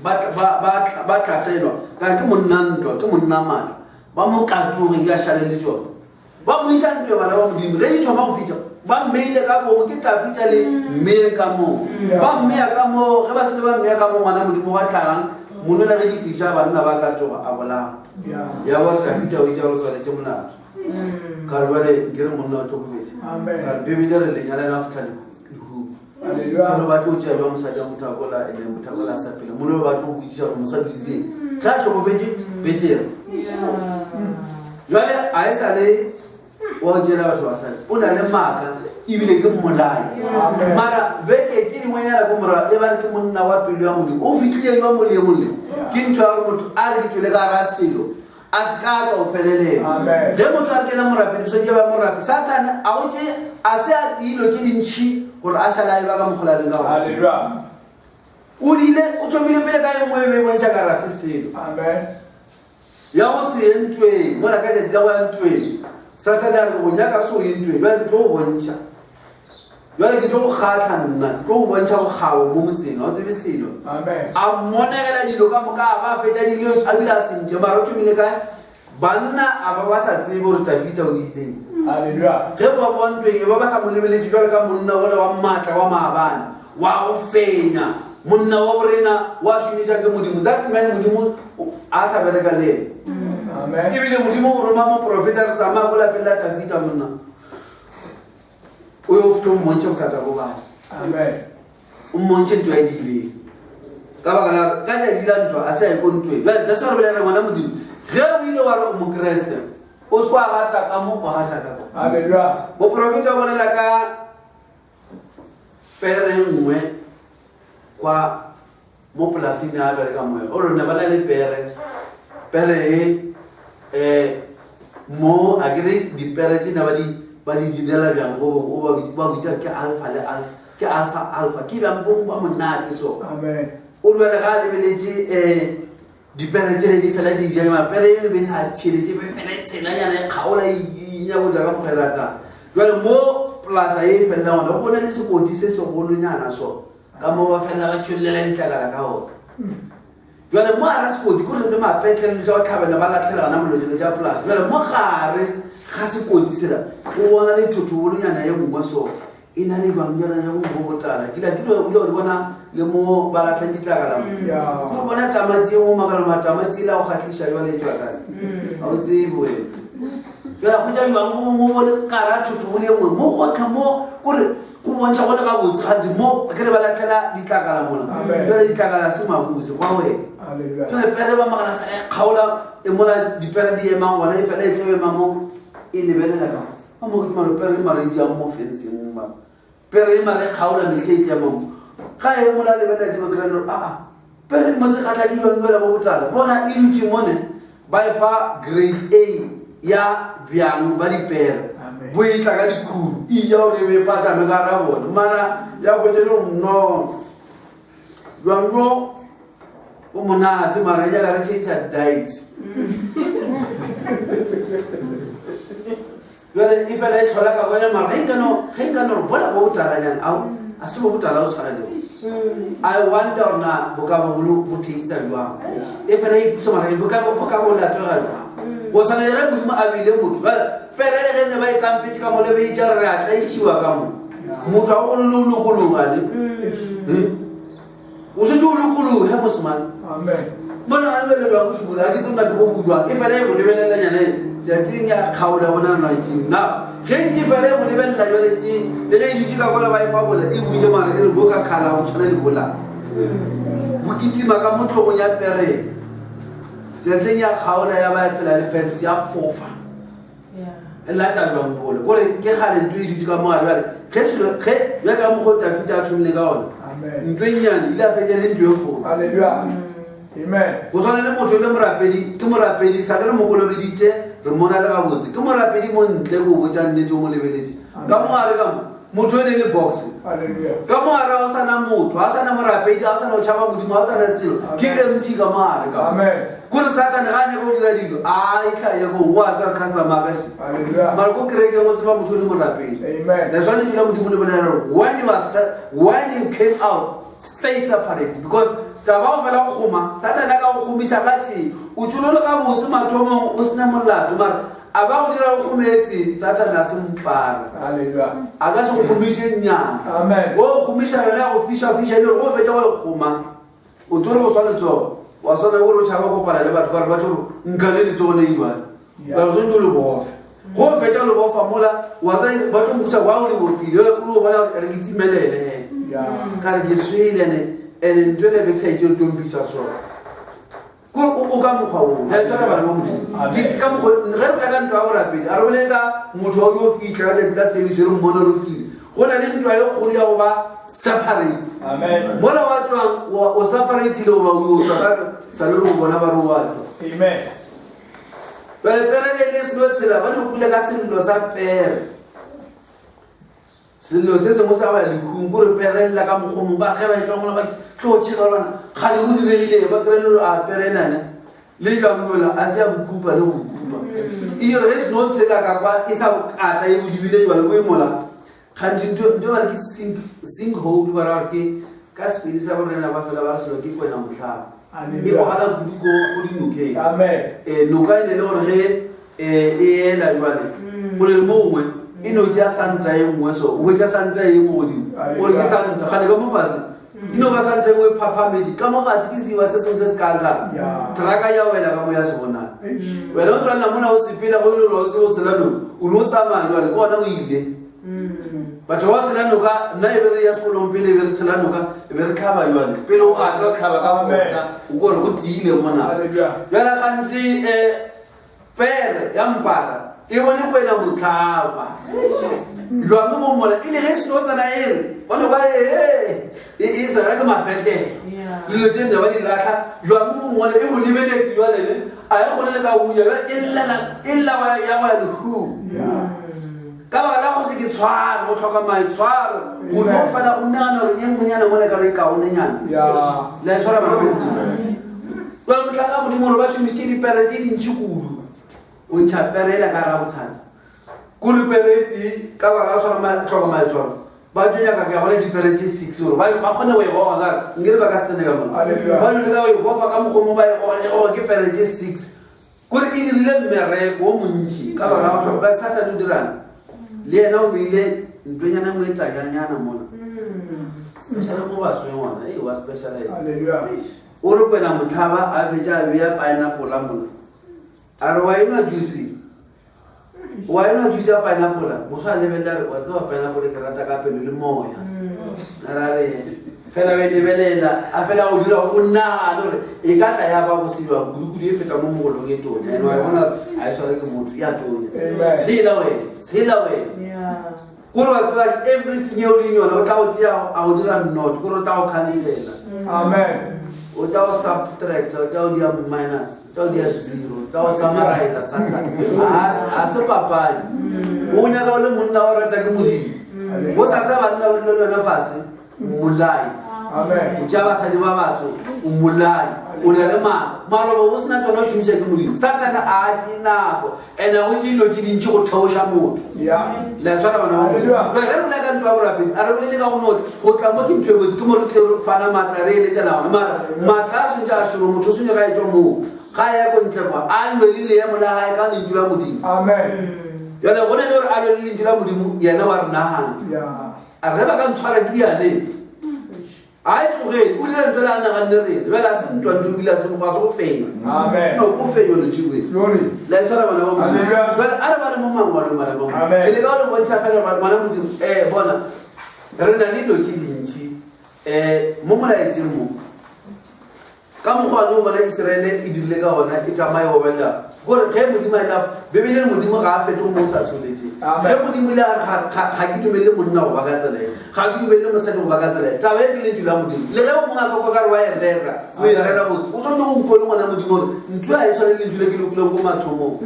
ba tlaselwa kare ke monna ntwa ke monna matla ba mo katoge ke a šale le tsone ba mo isa ntwe bana ba modimo ge di thoma go fiša ba mmeile ka bomo ke tla fiša le mmeng ka moo ba mmea ka moo ge ba sele ba mmea ka moo ngwana modimo wa tlhagang monela ge di fiša banna ba ka tsoga a bolaga ya ba tla fiša o itša go tswaletse molato kare bale ke re monna o tlhokofetše kare bebile re lenyalela fitlha mono ba tlo tšea jwa mosadi ya mothakola mothakola a sa pela mono ba tlo botsiša gore mosadi dileng ge a tlhokofetše betere jale a e sa le wa jela batho basadi o na le maaka ebile ke mmolai mara beke ke dingwenyana ko mora e ba re ke monna wa pelo ya modimo o fitlhile jwa mo le molle ke ntho ya gore motho a re ke tswele ka gara selo a se ka ka o felelela ge motho a kena morapediso ke ba morapi satane a gotse a se a dilo tse dintšhi gore a šala e ba ka mokgolaleng ka gore o dile o thomile pele ka engwe e be bontšha ka rase selo ya go se ye ntweng mola ka jatila go ya ntweng satane a re go nyaka se o ye ntweng jale ke tlo go bontšha jale ke tlo go kgatlha nna ke tlo go bontšha bogao mo motseng ga o tsebe selo a mmonegela dilo ka moka a ba feta dilo a bile a sentše mara o thomile kae banna a ba ba sa tsebe gore tafita o diileng ge ba bontweng e ba ba sa mo lebeletse jale ka monna ole wa maatla wa maabane wa go fenya monna wa borena wa šomiša ke modimo that man modimo a sa bereka le Amen. Ibile modimo o roma mo profeta re tsamaya go lapela Davida monna o yo fto mo ntse bothata bo bana. Amen. O mmontshe ntwe ya dile ka baka la ka ja dila ntwa a se a ikontwe ba da so re bela re ngwana modimo ge o ile wa re o mo Kriste o swa gata ka mo ba gata ka. Hallelujah. Bo profeta o bolela ka pere nngwe kwa mo polasing ya bere ka moya o re ne bana le pere mo agri di pere tsena ba di dinela bjang go ba bitsa ke alpha ke ba mbong ba monate so. Amen. O le ga le beletse di pere tsene di fela di ja ma pere e be sa tshile be fela tsela nyana e khaola nya go ja ka mogherata jwale mo plasa e fela ona o bona le sekoti se segolo nyana so ka mo ba fela ba tshullela ntlala ka ho jwale mo ara sekoti go re ma petle le ja tlhabela ba latlhela na molojelo ja plasa jwale mo gare ga sekoti sela o bona le thotobolo nyana e ngwa so ina le bangela ya go botala kila o bona le mo ba latlhela ditlaka la go bona tamati mo magala matamati la go khatlisha jwale jwa ka a o tsebwe jwale go ja mo le kara thotobolo e ngwe mo go khamo gore go bontsha go le ga botse ga mo ke re ba latlhela ditlaka la mona jwale ditlaka la se maguse kwa we. Hallelujah. Jwale pere ba magala fela khaola e mona di pere di ema ngwana e fela e tlewe mamo e lebelela ka a mo ke mara pere mara di mo fencing ma pere mara khaola mehle e mamo ga e mola lebela di bakrano pere mo se khatla di bangela bo botala bona e dutse mone ba e fa grade A ya byang ba di pere bo e tla ka dikhuru e ja o le be pata me ka ra bona mara ya go tshelo no jwango o mona tse mara ya ga re tsheta diet jwale e fela e tlhola ka bona mara ge nka no bona bo botala nyana ao a se bo botala o tshwana le I wonder na bo ka bo bo taste jwang e fela e putsa mara bo ka bo la tswa go tsana le mo a bile motho pere le ge ne ba e kampetse ka mo le be ja re a tla ishiwa ka mo motho a go lolo go logane o se do lokolo ha mosman. Amen. Bona a le ba go shibula ke tsona go bua e fela e go lebelela nyane ja tinga khaola bona na itse na ge di bele go lebella jole ti le ge di ka gola ba e fa bola e buje mara e go ka khala o tshwana le bola bo kitima ka motlogo ya pere ja tinga khaola ya ba tsela le fence ya fofa la ta ba mbole gore ke khale ntwe di ka mo ara ge selo ge ya ka mo go ta fita thumile ka ona. Amen. Ntwenyane ila fetele ntwe go. Hallelujah. Amen. Go tsana le motho le morapedi ke morapedi sa le mo kolobeditse re mona le ga botse ke morapedi mo ntle go botsa nnete mo lebeletse ka mo are ka motho le box. Hallelujah. Ka mo ara o sana motho a sana morapedi a sana o tshaba modimo a sana selo ke empty ka mo are ka. Amen. Go re satane ga ne go dira dilo a itla ye go wa tsa customer ka shi. Hallelujah. Mara go kreke go tsaba motho le morapedi. Amen. That's why you come to the when you came out, stay separate because taba fela go khoma satana ka go khomisa gati o tsholo le ga botse mathomo o sena molato mara a ba go dira go khometse satana se mpara. Hallelujah. A ka se go khomise nyana. Amen. Go khomisa yona go fisha le go fetsa go khoma o tore go swanetso wa sona go ro tshaba go pala le batho ba toro nkale le tsone iwa ba zo ndo le bofe go fetsa le bofa mola wa tsa ba tlo mutsa wa o le bofile o bona re gitimelele ka re geswele ne ene ntwele be tsaitse o tompitsa so go o ka mogwa o ya tsara bana mo motho di ka mo re re ka ntwa go rapedi a re bole ka motho o yo fitla ka tla service re mmona rutile go na le ntwa yo go ya go ba separate. Amen. Mola wa tswa o separate le ba o sa le go bona ba ro wa tswa. Amen. Ba pere le selo tsela ba no kula ka selo sa pere selo se se mo sa ba le khungure pere la ka mogong ba ga ba tla mo ba tlo tshega lona ga le go diregile ba kre le a pere nana le ka ngola a se a bukupa le go bukupa e re se no tsela ka ba e sa bokata e go dibile jwa le go imola khanti ndo ba ke sing hold ba ra ke ka spedi sa bona ba fela ba se ke kwena motlha e go hala buko o di nuke. Amen. Nuka ile le gore ge e la jwale o le mongwe e no ja santa e ngwe so o ja santa e mo godimo o re santa ga le ka mofase ino ba santa e ngwe papa meji ka mofase ke se wa se so se ska ka traka ya wela ka mo ya se bona wena o tswalla mona o sepela go ile ro tse o tselano o no tsamaya le bona o ile batho ba tselano ka nna e bere ya sekolong pele e bere tselano ka e bere tlhaba yone pele o gata tlhaba ka botsa o go re go tiile mona jala gantsi pere ya mpara e bone kwela go tlhaba lwa mo mola ile ge se tsana ere bona ba e sa ga mapete le tse ba di latha lwa mo mola e go lebeletse lwa lele a ya go le ka uja illa wa ya wa lu ka ba la go se ke tshwara go tlhoka mai tshwara o no fela o nna re eng monyana mo le ka le ka o nenyana le tshwara ba go ba mo tlaka mo di mo ba shumise di pere tse di ntshikudu o ntshaperela ka ra bothata kuri pereti ka ba ga tshwara ma tlhoka mai tshwara ba tšwenya ka ga di pere tse 6 ba gone we go ga ngire ba ka stene ka mo ba le ka we go fa ka mo go mo ba go ke pere tse 6 kuri e dirile mmereko o montši ka ba ga ba sa tsa dirang le ena o bile ntwenyana mo etsa nyana mona special mo ba sweng wana e wa specialize haleluya o re pela motlhaba a beja a beya pineapple mona a re wa ina juice ya pineapple mo sa lebela wa tsa pineapple ke rata ka pelo le moya ra re fela we lebelela a fela o dira o nna re e ka tla ya ba go silwa gulugu e feta mo mogolong e tone eno wa bona a iswa ke motho ya tone sila we kuro wa tsela everything you in your ta o tia a o dira not kuro ta o cancela amen o ta o subtract o ta o dia minus ta o dia zero ta o summarize satan a so papa o nya ka le monna wa rata ke modimo bo sa sa ba nna le fase mulai amen o ja ba sa di ba batho o mulai o le maloba o sena tsona o shumisa ke modimo satana a tinako ene o dilo ke dintši go theoša motho le tshwana bana ge re bola ka ntho ya borapedi a re bolele ka go note go tla mo ke ntho e botse ke mo re tle fana maatla re eletela gona mara maatla a swantse a šomo motho o swantse ga e tswa moo ga ya ko ntle kwa a lwelile ya mola gae ka lentšu la modimo jale go na le gore a lwele lentšu la modimo yena wa re nagana a re ba ka ntshwara ke dianeng ai tlogele o dira ntho le a naganne rene bela a se ntwa ntho ebile a se go go fenya no go fenya letšiwe la e tshwara bana ba modimo jale a re ba le mo mangwalong bana ba modimo pele ka o le bontšha fela bana modimo bona re na le dilo ke dintšhi mo molaetseng mo ka mokgwane o bona Israele e dirile ka ona e tsamaye go belela gore ge modimo a ela bebele modimo ga a fetogo mo o sa soletse ge modimo ile ga ke dumelele monna go ba ka tselae ga ke dumelele mosadi go ba ka tselae taba e ke lentšu la modimo le ge o mongwe a ka ka re wa e rera o e rera botse o tshwanetse go nkole ngwana modimo gore ntho a e tshwane lentšu le ke lekuleng ko mathomong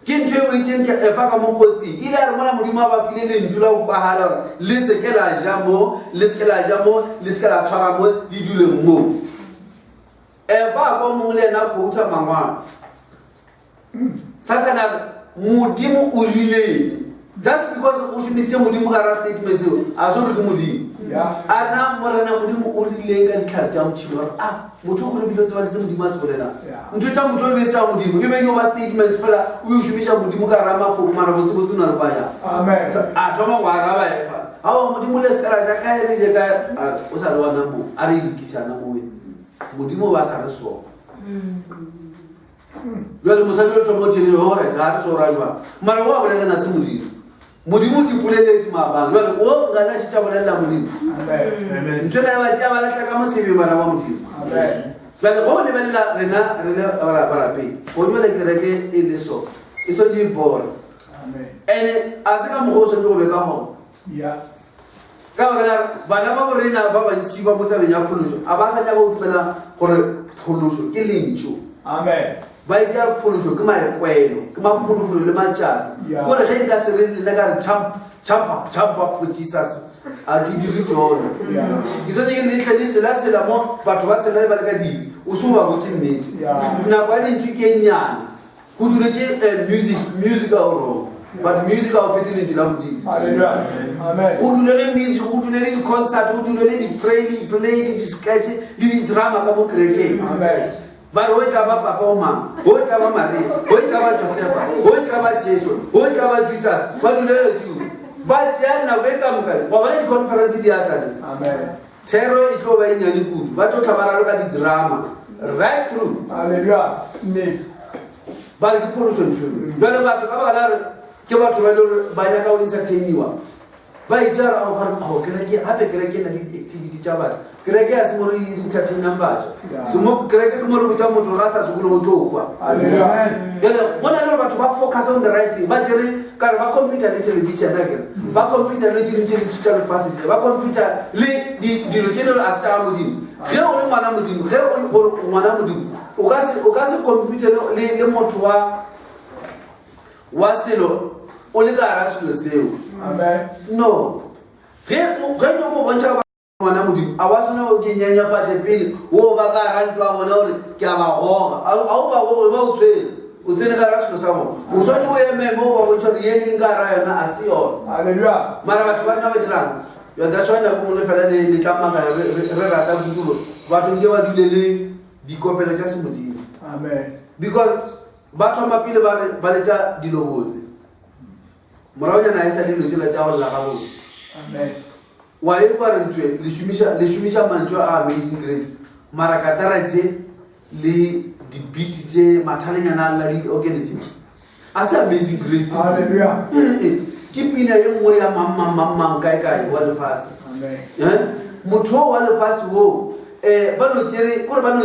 ke ntho e o itseng fa ka mo kotsing ile a re mona modimo a ba file lentšu la go kwagala gore le seke la ja mo le seke la ja mo le seke la tshwara mo le duleng moo ba ba mo le na go tsa mangwana satana modimo o rile that's because o shumitse modimo ka ra statement seo a so re ke modimo a na morena modimo o rile ka ditlhare tša motšhino motho go re bile se ba se modimo a se bolela ntho tša motho o be se tša modimo ke beng o ba statement fela o yo shumisa modimo ka ra mafoko mara botse botse na re ba ya amen a thoma go araba efa ha modimo le se ka ra ja ka e le ka o sa le wa na mo a re ikisana mo modimo ba sa re so jwale mosadi o tswa tšhelete gore ga re sora jwa mara wa bolela na se modimo ke poleletse maabang jwale o ngana se tša bolelela modimo ntho le ba tšea ba latla ka mosebe bana ba modimo jwale go lebelela rena barapedi go jwale kereke e le so e so di bora ene a se ka mogo o swantse go be ka gona ka baka bana ba borena ba bantši ba mo tabeng ya phološo a ba sa tla go tumela gore phološo ke lentšu ba e tša phološo ke maekwelo ke mafolofolo le matšato kore ge e ka se re lena ka re champa for Jesus a ke dire tsona ke swantse ke letle le tsela mo batho ba tsela le ba le ka diri o se o ba botse nnete nako ya lentšu ke e nnyane go duletse musical role but music of it in the amen o dulele music o dulele di concert o dulele di play di sketch di drama ka mo kereke amen ba re o tla ba papa o mang o tla ba Maria o tla ba Joseph o tla ba Jesu o tla ba Judas ba dulele di ba tsena go ka moka go ba di conference di atla amen tero e tlo ba inyane kudu ba tlo tlhabara ka di drama right through. Hallelujah. Need. Ba ke pollution tshwe. Jwale batho ka baka la re ke batho ba ile ba ya ka o entertainiwa. Ba itjara o ga go kereke hape kereke na le activity tsa batho. Kereke ya se mo re entertainang batho. Ke mo kereke ke mo re botsa motho ga sa se go tlo kwa. Hallelujah. Jwale bona le batho ba focus on the right thing. Ba jere ka re ba computer le television na ke. Ba computer le digital facility. Ba computer le di general as ta modimo. Ge o le ngwana modimo, ge o ngwana modimo. O ka se computer le motho wa selo o le ka ra selo seo. Amen. No. Ge mo bontsha ngwana modimo a wa sona o ke nyanya fatse pele o ba ka ra ntwa bona hore ke a ba goga. A o ba go ba o tswele. O tsene ka ra selo sa mo. O sone o eme mo ba bontsha re yeng ka ra yona a se yona. Hallelujah. Mara batho ba nna ba dirang. Yo that's why na go le fela le tlamanga re rata butulo. Batho nge ba dule le dikopelo tsa semodimo. Amen. Because batho ba pele ba le tsa diloboze. Morao nyana isa le lotse la tsa go la gago. Amen. Wa e ba re ntwe le shumisha mantsho a Amazing Grace. Mara katara je le di beat je mathalanyana la di organize. Asa Amazing Grace. Hallelujah. Ke pina ye nngwe ya mamang kae wa lefase. Amen. Motho wa lefase wo ba no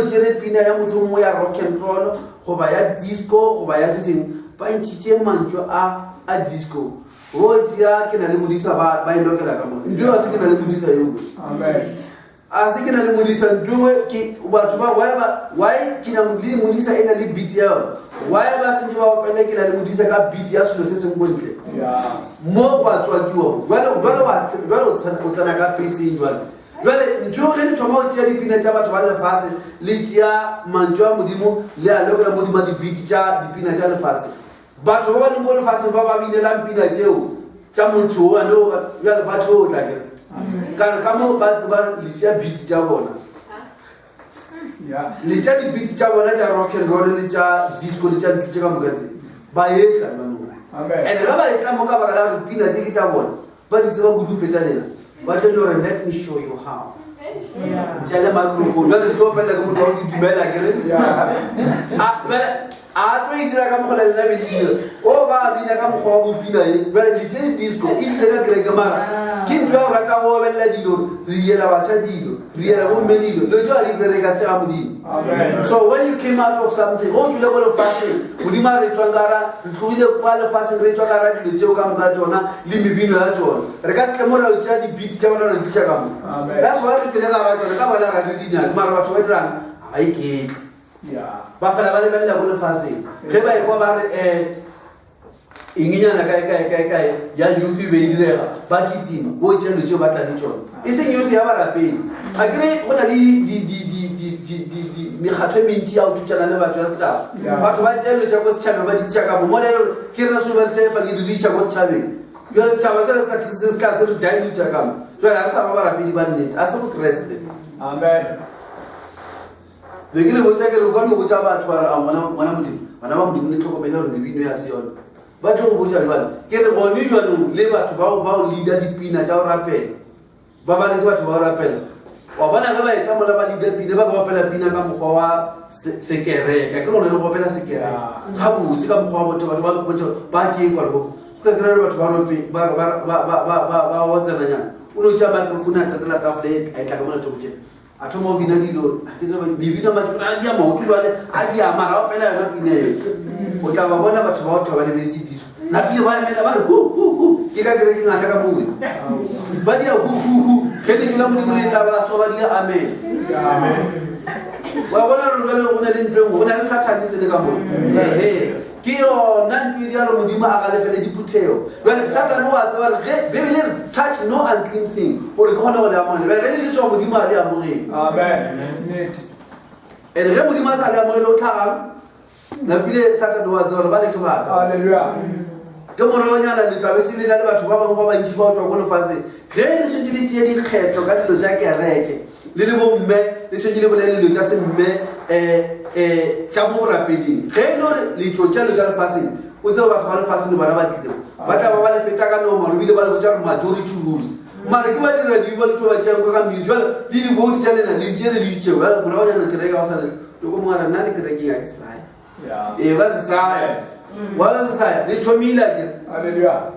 tsere pina ya motho mo ya rock and roll go ba ya disco go ba ya seseng ba ntshitse mantsho a disco o tsia ke na le modisa ba e lokela ka mo ntwe ba se ke na le modisa yo. Amen. A se ke na le modisa ntwe ke batho ba why ke na le modisa ena le beat ya why ba se ba opela ke na le modisa ka beat ya selo se seng bontle. Yeah. Mo ba tswa kiwa jwale o tsana ka petse jwale jwale ntho ge le thoma o tšea dipina tša batho ba lefase le tšea mantso a modimo le a lekela modimo di beat tša dipina tša lefase batho ba ba leng mo lefaseng ba ba binelang pina tšeo tša montho o ane jwale ba tlo o tla kere kare ka mo ba tseba le tšea beat tša bona le tša di-beat tša bona tša rock and roll le tša disco le tša ntho tše ka moka tse ba etla manong and ga ba etla mo ka baka la gore pina tse ke tša bona ba di tseba kudu fetalela ba tlo le gore let me show you how jale microphone jale tlo pela ka motho wa se dumela kere a tlo e dira ka mokgola lena be dira o ba bina ka mokgwa wa bopina e jale di tse disco e tlile ka kereke mara ke ntho ya go rata go obelela dilo re yela batšha dilo re yela bomme dilo le jo a di bereka se ga modimo. So when you came out of something go tswile go lefaseng modimo a re tswang kara re tlogile kwa lefaseng re tswa kara dilo tseo ka moka tsona le mebino ya tsona re ka se tle mo ra tša di-beat tša bona re diša ka mo that's why re tlile ka ra tsona ka bona ra di dinyane mara batho ba dirang ga ba iketle ba fela ba lebelela go lefaseng ge ba ekwa ba re enginyana kae ya youth be direga ba kitima bo tšelo tšeo ba tla le tsona e seng youth ya barapedi a kere go na le mekgatlo e mentši ya go thutšana le batho ya setšhaba batho ba tšelo tša ko setšhabeng ba ditša ka mo mo le ke re so ba ditšaefa ke ditša ko setšhabeng jale setšhaba se ka se re dilutša ka mo jale a re sa ba barapedi ba nnete a se go kreste. Amen. Be ke le botsa ke re o ka no botsa batho ba re a ngwana modimo bana ba modimo le tlhokomele gore mebino ya se yone ba tlo go botsa jwale ke re gone jwanong le batho ba o leader dipina tša go rapela ba ba le ke batho ba go rapela wa bona ge ba etla mola ba leader pina ba ka opela pina ka mokgwa wa sekereka ke gore le go opela sekereka ga botse ka mokgwa wa batho ba ke ekwa le ka kry le batho ba otsenanyana o no tšea microphone a tatela tafole a etla ka mona thoko tšena a thoma o bina dilo mebino a di a maoto jale a di a mara opela yona pina eo o tla ba bona batho ba otho ba lebeletse diso napile ba emela ba re ke ka kere ke ngata ka mowe ba dia ge le dula modimo le tla ba ba dile amen wa bona re go na le ntwe go na le satane tse le ka mo ke yona ntwe di a re modimo a ga lefele diphutheo jale satane wa tseba ge bebele touch no unclean thing gore ke kgona go le amogele be ge le leswa modimo a le amogele and ge modimo a sa le amogele o tlhagang napile satane wa tseba gore ba le ke baka ke moreonyana le tlabe se le na le batho ba bangwe ba bantši ba o tswa ko lefaseng ge le setse le tšee dikgetho ka dilo tša kereke le le bomme le setse le bolele dilo tša semme tša mo borapeding ge e le gore letlo tša dilo tša lefaseng o tseo batho ba lefaseng le bona ba tlilego ba tla ba ba le feta ka nomaro ebile ba le botša re majority rules mara ke ba dira di ba le tšo ba tšeang ka music jale le dibouti tša lena le ditšere le ditšeo moraonyana kereke loko mwana nani kereke ya Isaya Yeah. ba se saya wa se saya le chomila ke Hallelujah.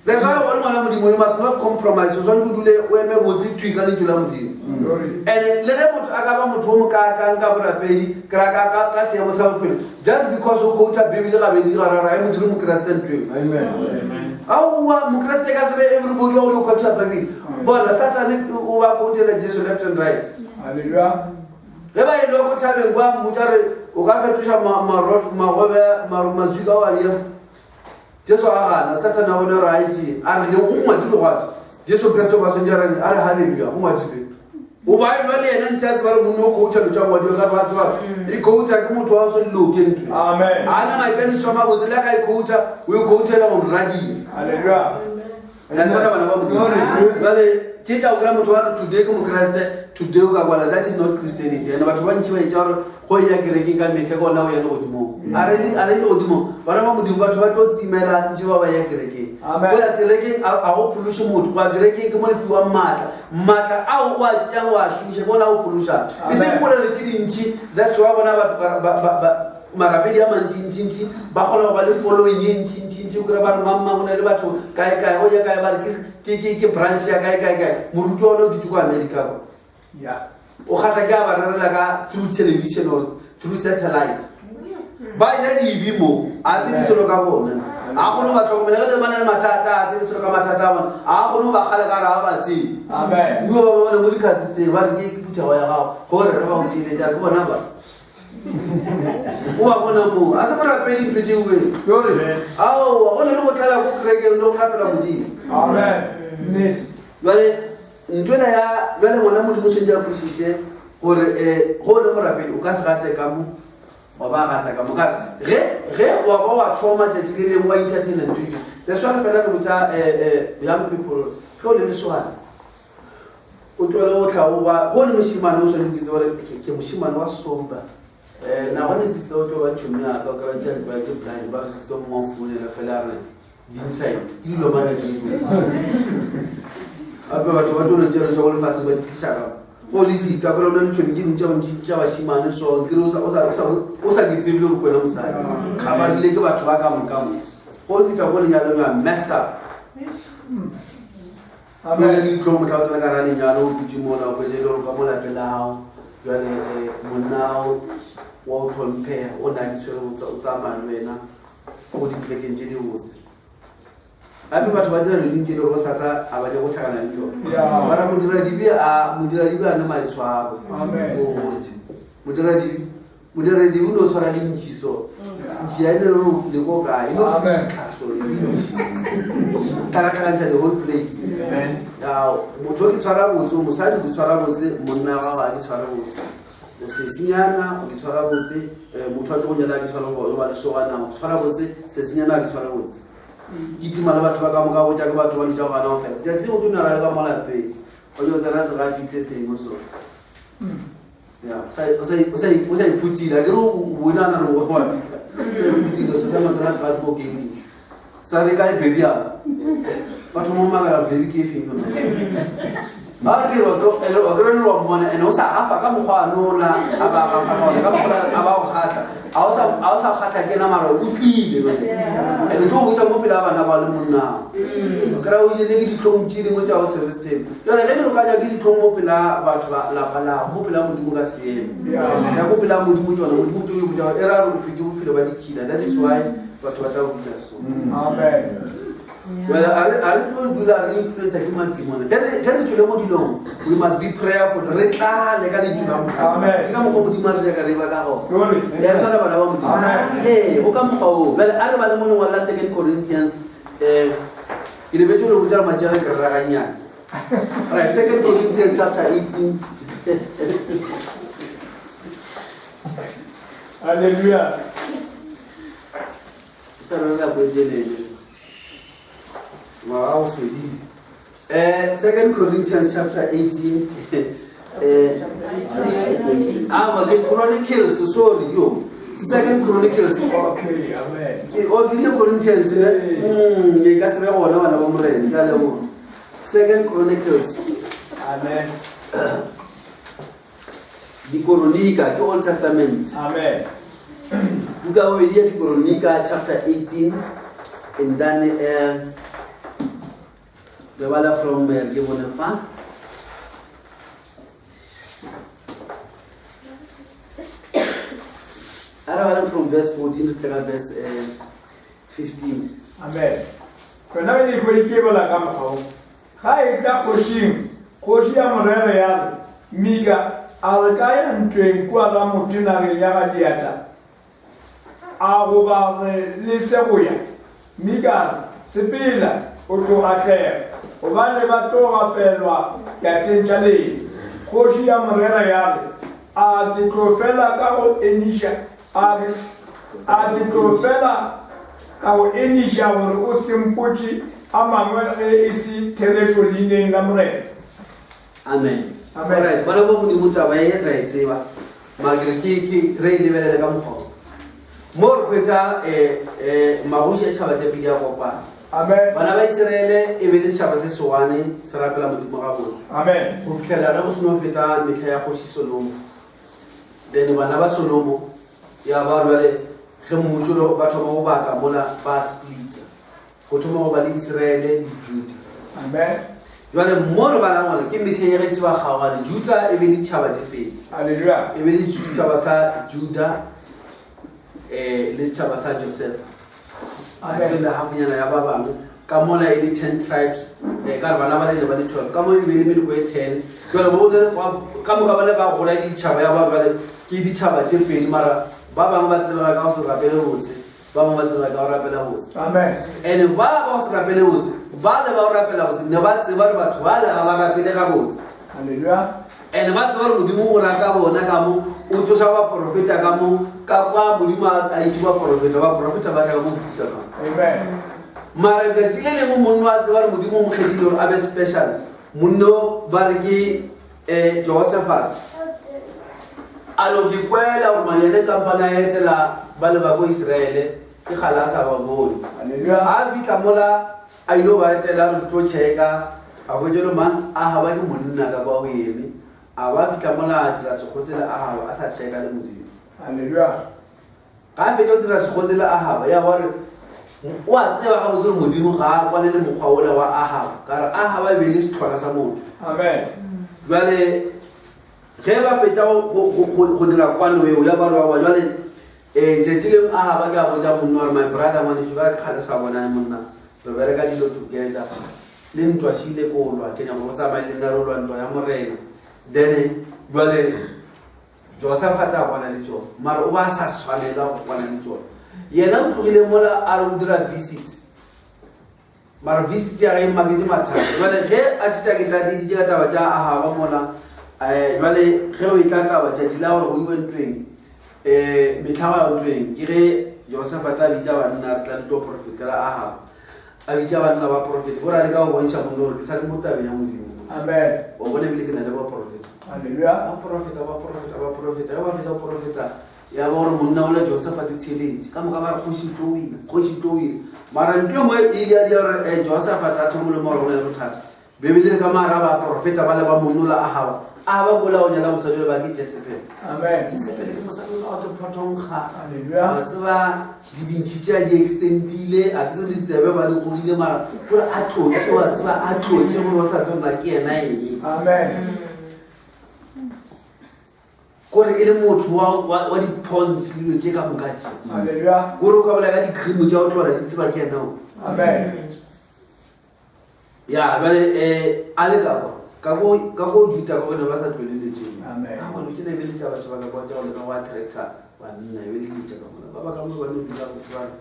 that's why one mwana modimo you must not compromise so ntse dule o eme botse twika le tshula modimo Glory. and le re motho aka ba motho mo ka nka borapedi ka se mo sa bophelo just because o quote Bible ga be di ga rara e modimo mo Christian twe Amen. awu mo Christian ka se everybody o quote Bible bona Satan o ba quote le Jesus left and right Hallelujah. le ba ile go tshabeng kwa motare o ka fetosha magobe mazuka wa le Jesu agana Satan a bona right a re le go ngwa dilo gwatsa Jesu Kristo ba senjarane a re hallelujah go ngwa dibe o ba ile le ena ntse ba re mo no go tsha tswa ngwa dio ka ba tswa e go tsha ke motho wa so lo ke ntwe Amen. ana ma ke ni tsoma go zela ka e go tsha o go tsela go radi Hallelujah. ya sona bana ba motho gale ke ja o kra motho wa today ko mo Kriste today ka kwala that is not Christianity and batho ba ntse ba itjaro go ya kereke ka metlhe go na o ya no godimo a re le godimo ba re ba modimo batho ba tlo tsimela ntse ba ya kereke go ya kereke a go phulusha motho ba kereke ke mo le fiwa matla a o a tsang wa shumisha bona o phulusha e se go le ke dintsi that's why bona ba marapedi a mantšintšintši ba kgona ba le following ye ntšintšintši o kry ba re mamma go na le batho kae o ya kae ba re ke branch ya kae moruti wa one o ditse ko America ko Yeah. o gata ke a ba rerela ka through television or through satellite ba ina dibi mo a tsebe selo ka bona a kgone ba tlhokomela ka ba na le mathata a tsebe selo ka mathata a bona a kgone ba kgale ka ra ba tsebe Amen. yo ba bona mo dikhatsi tse ba re ke putha wa ya gago gore re ba o tile ja ke bona ba o ba bona mo a se bona pele ntwe we Glory. ao o le go tlala go kreke no go rapela modimo Amen. Need. jale ntwela ya jale ngwana modimo se nja khushise gore go le morapedi o ka se gate ka mo wa ba gata ka mo ka ge wa ba wa thoma tse ke le mo entertainment ntwe that's why fela go tsa young people go le leswana o tlola o tla o ba go le moshimane o se le kitse gore ke moshimane wa somba na one sister o tlo ba tshumya ka ka tsa ba tse blind ba sister mo mfune le fela re inside ilo ma ke ape batho ba tlo tsela tsa go le fase ba ditshaka o le sister ka rona le tshwedi ke ntja ba shimane so ke o sa gitsebile go kwela mosadi ka ba le ke batho ba ka mo go ditla go le nyalo ya messed up Amen. le tlo mo tla ka rana nyalo o tutsi mo na go le lo ka mo la pelao jwale monao wa o tlhomphe o na ditshwere o tsamaya le wena o di plekeng tse di botse ape batho ba dira le dinke le go sasa a ba ja go tlhakana le tsone Yeah. bara modira dibe a ne maitshwaro Amen. o botse modira dibe o no tshwara dintšhi so ntši ya ene le ko kae e no Amen. fitlha so tlhakatlhakantsha the whole place Amen. motho o ke tshwara botse mosadi ke tshwara botse monna wa gago a ke tshwara botse o sesinyana o ke tshwara botse motho a tlo go nyala a ke tshwara botse ba lesogana o ke tshwara botse sesinyana a ke tshwara botse ke tima le batho ba ka moka botsa ke batho ba dija go gana go fela jatse go tunara le ka molapeng o jo tsena serafi se sengwe sone o sa iphutsile a ke re o bonana re wa fitlha sa iphutsile se sa matsena serafi ko keting sa re kae baby ako batho mo magala baby ke e feng a ke o kry le wa mmona and o sa gafa ka mokgwa anona a ba go kgatlha a o sa kgatlha ke na mara o tlile and tlo botsa mo pele a bana ba le monnao o kry o jele ke ditlhong ke dingwe tsa o sereseng jone ge le o ka ja ke ditlhong mo pela batho ba lapa lago mo pela modimo ka seemo ya ko pela modimo tsona modimo to yo botsa e ra re o phetse bophelo ba dikhila that is why batho ba tla go botsa so Amen. well, I don't do that influence like human demon. Get to the modilon. We must be prayerful. Retla le ka ditšo ka moka. Amen. Ka mo go modimo re ka re ba ka go. Glory. Ya sona bana ba modimo. Amen. O ka mo go. Well, a re ba le mo wa la 2 Corinthians ile betso le botsa ma jare ka raganya. Right, 2 Corinthians chapter 18. Hallelujah. Sana na go jele. Wow, so 2 Corinthians chapter 18. Chronicles, sorry, yo. 2 Chronicles. Okay. Amen. O ke Corinthians ye ka se be gona bana ba morena ka le mo 2 Chronicles. Amen. di Coronica, ke Old Testament. Amen. Buka wa di Coronica chapter 18 in Daniel the wala from Gibonefa. Ara from verse 14 to verse 15. Amen. Kona ni kweli kebola kama hao. Hai ta koshi ya morere ya miga alkaya ntwe kwa la mutina ya diata. Ago ba le sebuya. Miga sepila oto ate. Obale bato afelwa ya tenchale. Koshi ya morere ya a di profela kao enisha. A di profela kao enisha wor o simpochi ama isi telefoline namre. Amen. Amen. Alright, bana bo muni muta ba ye ra tseba. Magre ki re level ka mkho. Mor kweta mabushi e chaba je bidia ko pa. Amen. Bana ba Israele e be dis chaba se soane sara pela mutu magabos. Amen. Ko kala ga musno feta mi khaya ko shi Solomo. Den bana ba Solomo ya ba rwale khemu julo ba thoma go baka mola ba split. Ko thoma go ba le Israele le Juda. Amen. Jwale moro ba la ngwana ke methenyere tse ba gawale Juda e be di chaba tse fe. Hallelujah. E be di chaba sa Juda le chaba sa Joseph. Amen. La hafunyana ya baba ka mola ile 10 tribes ka bana ba le 12 ka mo e be le ko 10 jwale bo de ka mo ka bana ba gola di chaba ya baba le ke di chaba tse fe mara ba bang ba tsela ka go se rapele botse ba bang ba tsela ka go rapela botse. Amen. Ene ba ba se rapele botse ba le ba go rapela botse ne ba tseba re batho ba le ga ba rapele ka botse. Hallelujah. Ene ba tseba re modimo o raka bona ka mo o tsosa ba profeta ka mo ka kwa modimo a isiwa profeta ba ka mo putsa ka. Amen. Mara ga dilele mo monno a tseba re modimo mo khethile re abe special monno ba re ke Josephat alo ke kwela o manene kampana etela ba le ba go Israele ke khalasa ba bolo. Hallelujah. A bitla mola a ilo ba etela re tlo cheka a go jelo man a ha ba ke monna ka ba o yeme a ba bitla mola a tla se khotsela a ha a sa cheka le modimo. Hallelujah. Ka fe tlo tla se khotsela a ha ya ba re wa tseba ga botse modimo ga a kwane le mokgwa ola wa a ha ka re a ha ba be le sethwana sa motho. Amen. Jwale ge ba feta go dira kwano eo ya ba re wa jwale tsetile a ha ba ke a botsa monna my brother man ju ba khale sa bona monna re bereka dilo together le ntwa shile ko lwa ke nya go tsamaya le naro lwa ntwa ya morena then jwale Josephat a bona le tsho mara o ba sa swanela go bona le tsho yena o ile mola a re dira visit mara visit ya ga magedi matha jwale ge a tshita ke tla di ka taba ja a ha ba mola jwale ge o itlatsa ba tšatši la gore go iwe ntweng metlhago ya ntweng ke ge Josephat a bitša banna re tla le tlo profeta la aha a bitša banna ba profeta go ra le ka go bontšha monno gore ke sa le mo tabeng ya modimo. Amen. O bone bile ke na le ba profeta Hallelujah. ge ba feta go profeta ya ba gore monna ola Josephat o theletše ka moka ba re kgoši tlo ile mara ntho e mo e ile ya dia gore Josephat a thomole mo gore go na le bothata bebele ka mara ba profeta ba le ba monnola a ba gola o nyala mosadi ba ke Jezebel. Amen. Jezebel ke mosadi o tlo phothongga. Hallelujah. A tseba di dintšhitša di extendile a tsebe le tsebe ba di gorile mara gore a tlotse wa tseba a tlotse gore o sa tsona ke yena eng. Amen. Gore e le motho wa di-pons dilo tše ka moka tše Hallelujah. gore o ka bola ka di-cream tša o tlora di tseba ke yena o. Amen. Ya jale a le ka go juta ka gone ba sa tlweleletšeng. Amen. A gone tšena e be le tša batho ba ka kwa tša go leka go attractor banna e be le ditša ka mona ba ba ka mo ba no dula go tsebana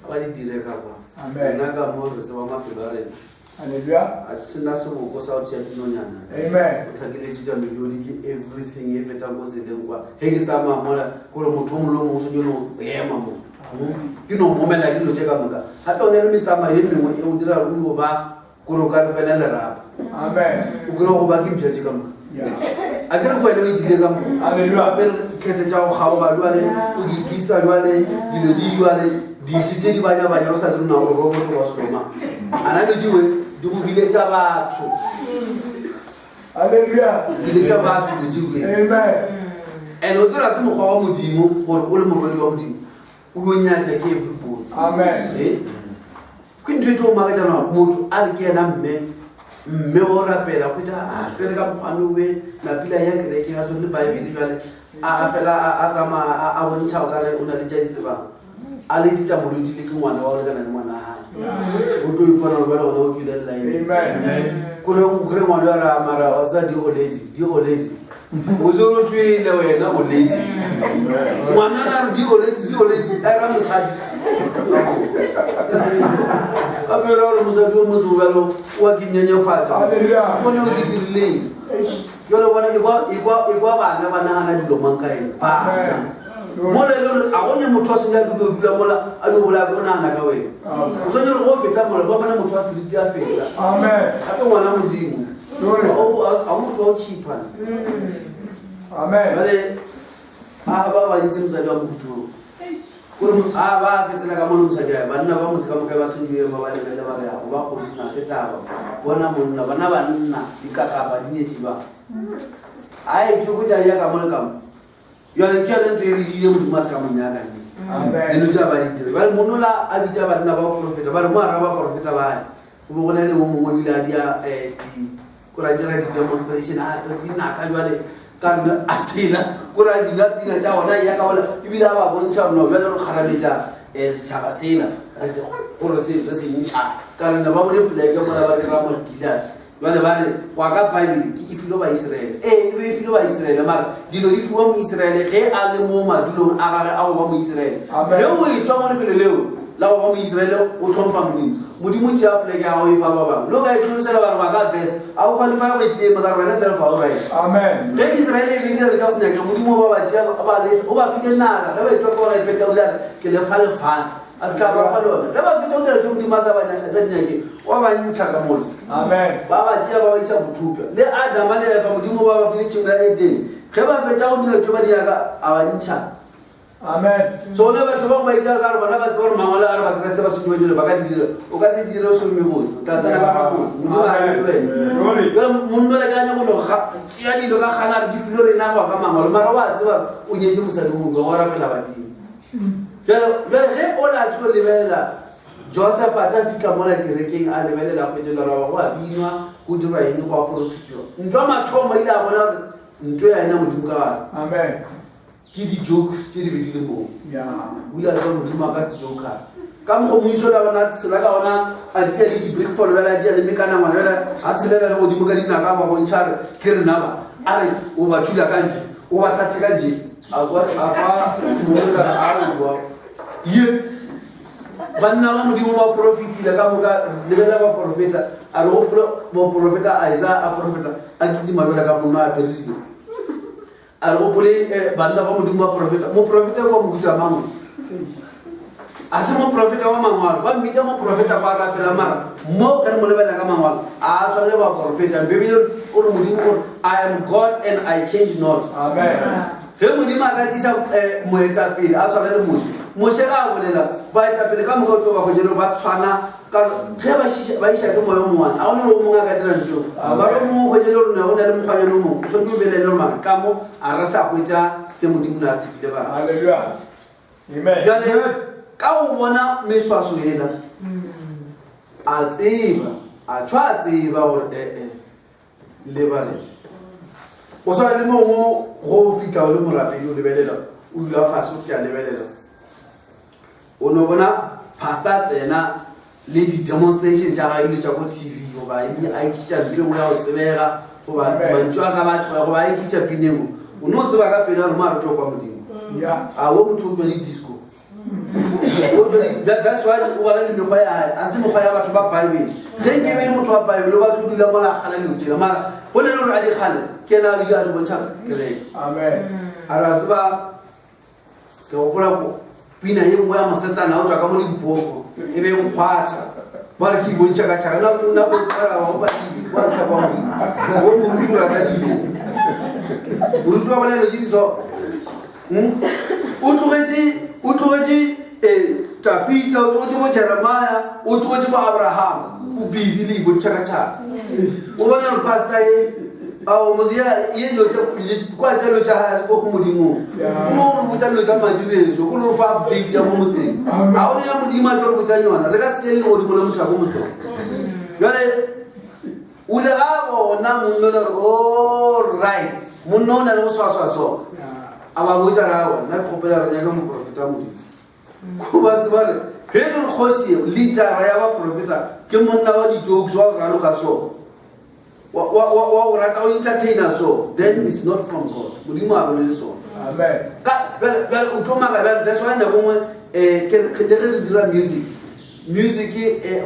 ba di dire ka kwa. Amen. Nna ka mo re tseba mafelo a rena Hallelujah. a sena seboko sa go tšea dinonyana Amen. o tlhakeletse tša melodi ke everything e fetang ko tseleng kwa ge ke tsamaya mola kore motho o molo mongwe ke no ema mo ke no momela dilo tše ka moka gape o ne le metsamao e mengwe e o dira gore o ba kore o ka re pena lerapa Amen. o kry go ba ke mpša tše ka moka a ke re kwene o edile ka moka Hallelujah. gape kgethe tša go kgaoga jale o ditwista jale dilo di jale dintšhi tše di banyabanya o sa tse nna gore robotho wa seloma a na lejiwe di go bile tša batho Hallelujah. bile tša batho lejiwe Amen. and o tsara se mo go modimo gore o le morwedi wa modimo o lo nyatsa ke everybody. Amen. Ke ntwe tlo maka jana motho a re ke yena mme o rapela go ja pele ka mokgwane we na pila ya kereke ga so le Bible jwale a fela a tsama a bontsha o kare o na le ja ditseba a le ditsa morudi le ke ngwana wa o le kana le ngwana ha o tlo ipona ba go go kile line. Amen. Ko re ngwana ra mara o sa di oledi o zoro tswile wena o ledi ngwana na di oledi a ra mosadi a pero lo mosadi o mosubalo wa kinyanya fatsa. Hallelujah. Mo ne o dirile yo lo bona igwa bana hana dilo mankae Amen. mo le lo a gone motho a senya dilo dula mola a go bola bona hana ka wena o so go feta mola ba bana motho a se di a feta. Amen. a pe ngwana modimo a motho o chipa. Amen. Vale a ba ntse mosadi wa motho gore a ba fetela ka mona mosadi wa banna ba motse ka moka ba se duye ba ba le ba ya go ba go sina fetaba bona monna bana banna dikakapa di nyetsi ba ai tšoko ja ya ka mona ka mo yo le ke le ntse le mo dima se ka monyaka ni. Amen. Le tsa ba di dire ba monola a bitsa banna ba profeta ba re mo ara ba profeta ba go bona le mo mo dila dia di ko ra jira di demonstration a di na ka jwale ka nna a tsela ko ra di la pina ja ona ya ka wala ibila ba bontsha no ba le go kgaraletsa setšhaba sena re se gore se ntšha ka nna ba bone pleke mo ba re ra mo dikilati jwale ba re wa ka Bible ke ifilo ba Israele e be ifilo ba Israele mara dilo di fuwa mo Israele ge a le mo madulong a gage a go ba mo Israele le o itwa mo lefelo leo la go ba mo Israele o tlhompha modimo tšea pleke ya go e fa ba bangwe lo ka e tlholosela ba re ba ka verse a go qualify go itleme ka re wena self all right. Amen. ge Israele e bile re ka se nyaka modimo ba ba tšea ba lesa o ba file nala ge ba itwa ka gore pete o le ke le fa lefase a fika ba fa lona ge ba fite o le ke modimo a sa ba nyaka sa nyake wa ba ntšha ka mola. Amen. ba ba tšea ba ba isa bothupa le Adam le Eva modimo ba ba file tšhinga e teng ge ba fetša go dira tšo ba diaka a ba ntšha. Amen. So le batho ba ba itse ka re bana ba tsore mangwala a re ba Kriste ba se duele ba ka di dira o ka se dire o se mmebotse ka tsena ka botse modimo a re wena Glory. ka monno le ka nya go ga ya dilo ka gana re di filo re na go ka mangwala mara wa tseba o nyetse mosadi mo go ra pela batini jalo ge o la tlo lebela Joseph a tla fika mo la kerekeng a lebelela go dilo ra go a binwa go dirwa eng go a profitio ntwa mathomo ile a bona ntwe ya ena modimo ka ba. Amen. Ke di jokes tse di bedile mo Yeah. bula tsa modimo ka se joka ka mo mo iso la bona tsela ka bona a tse di break for bela di le mekana ngwana bela a tsela le modimo ka dina ka ba bontshare ke re na ba a re o ba thula kanje o ba tsatse kanje a kwa mo ka a go ye banna ba modimo ba profitile ka moka le bela ba profeta a re go profeta Isaiah a profeta a kitima bela ka monna a perilo a go pole banna ba modimo ba profeta mo profeta go mo kusa mangwe a se mo profeta wa mangwalo ba mmita mo profeta ba ra pela mara mo ka mo lebela ka mangwalo a tswale ba profeta bibele o re modimo o I am God and I change not. Amen. ge modimo a ka tisa moetapele a tswale le mose ga a bolela baetapele ka moka tlo ba go jelo ba tshwana ka ge ba iša ke moya mongwane a gone go mongwe a ka dira ntso ba re mongwe go jele rona go na le mokgwanyano mongwe o soke o belele gore maka ka mo a re sa hwetša se modimo na a se file ba. Hallelujah. Amen. jale ka go bona meswaso ela a tseba a tshwa a tseba gore lebale o sa le mongwe go fitlha o le morapedi o lebelela o dula fase o ke a lebelela o no bona pastor tsena le di demonstration tša ga ile tša ko TV goba a ikitša mpeng ya go tsebega goba mantšu a ka batho goba a ikitša pineng o no tseba ka pele gore mo a re tlo kwa modimo a wo motho o tswa le disco that's why o bala le mekgwa ya hae a se mekgwa ya batho ba Bible ge nke be le motho wa Bible o batlo dula mola gala le tšela mara go le gore a di kgale ke ena ile a di bontšha kereke a ra tseba ke gopola pina ye nngwe ya mosetsana o tswa ka mo Limpopo e be nkgwatha ba re ke bontšha ka tšhaka na go batsa kwa modimo go mo rutura ka dilo o rutua bona dilo tse di so o tlogetse Tafita o tlogetse bo Jeremia o tlogetse bo Abraham o busy le bontšha ka tšhaka o bona gore pastor e ao mozia ye lo kwa jalo cha ha ko kumudimo mo buta lo cha madirezo ko lo fa update ya mo motse ao ya mudima tlo go tsanywana re ka se le go di mo motho go motse yale ule abo na munno all right munno na go so aba buta rawa na khopela re nyaka mo profeta mo ko ba tsbale hele khosi litara ya ba profeta ke monna wa di jokes wa rano ka so wa rata o entertain so then it's not from God modimo a bone so amen ka o toma ga that's why na go ke re dira music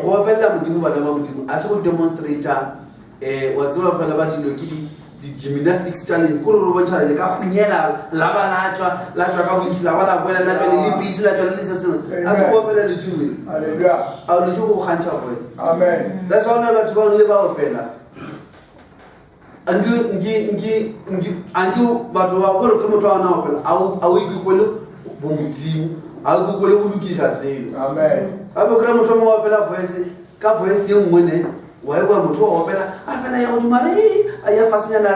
go bella modimo ba ba modimo a se go demonstrator wa tswa fa la ba dilo ke di gymnastics talent ko ro ba tshwana le ka funyela la ba la tswa ka botsi la ba la boela la tswa le busy la tswa le se a se go bella le tshumi hallelujah a le go khantsha voice amen that's why na ba tswa le ba o pela andu batho ba go ke motho a na opela a ikukole bomutimo a ikukole go lukisa selo amen a bo kra motho mo opela voice ka voice ye nngwe ne wa e go motho o opela a fela ya go dimare a ya fasnya na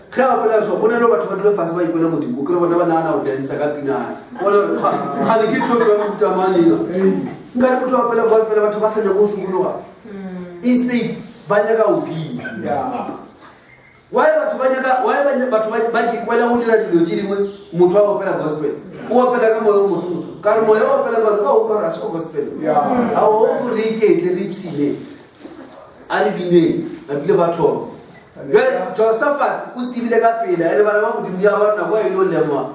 ka opela so bona lo batho ba dile fase ba ikole modimo kre bona ba nana o dentsa ka pina bona ga le ke tlo go mutamani ngari motho o opela go opela batho ba sa go sukuluga instead ba nyaka o pina yeah why batho ba ke kwela go dira dilo tse dingwe motho a opela gospel o opela ka moya o motho ka re moya o opela ka o ka se gospel a o go re ke tle ripsile a re bine a bile batho ya Josephat o tsibile ka pele ene bana ba modimo ya bona go ile o lemwa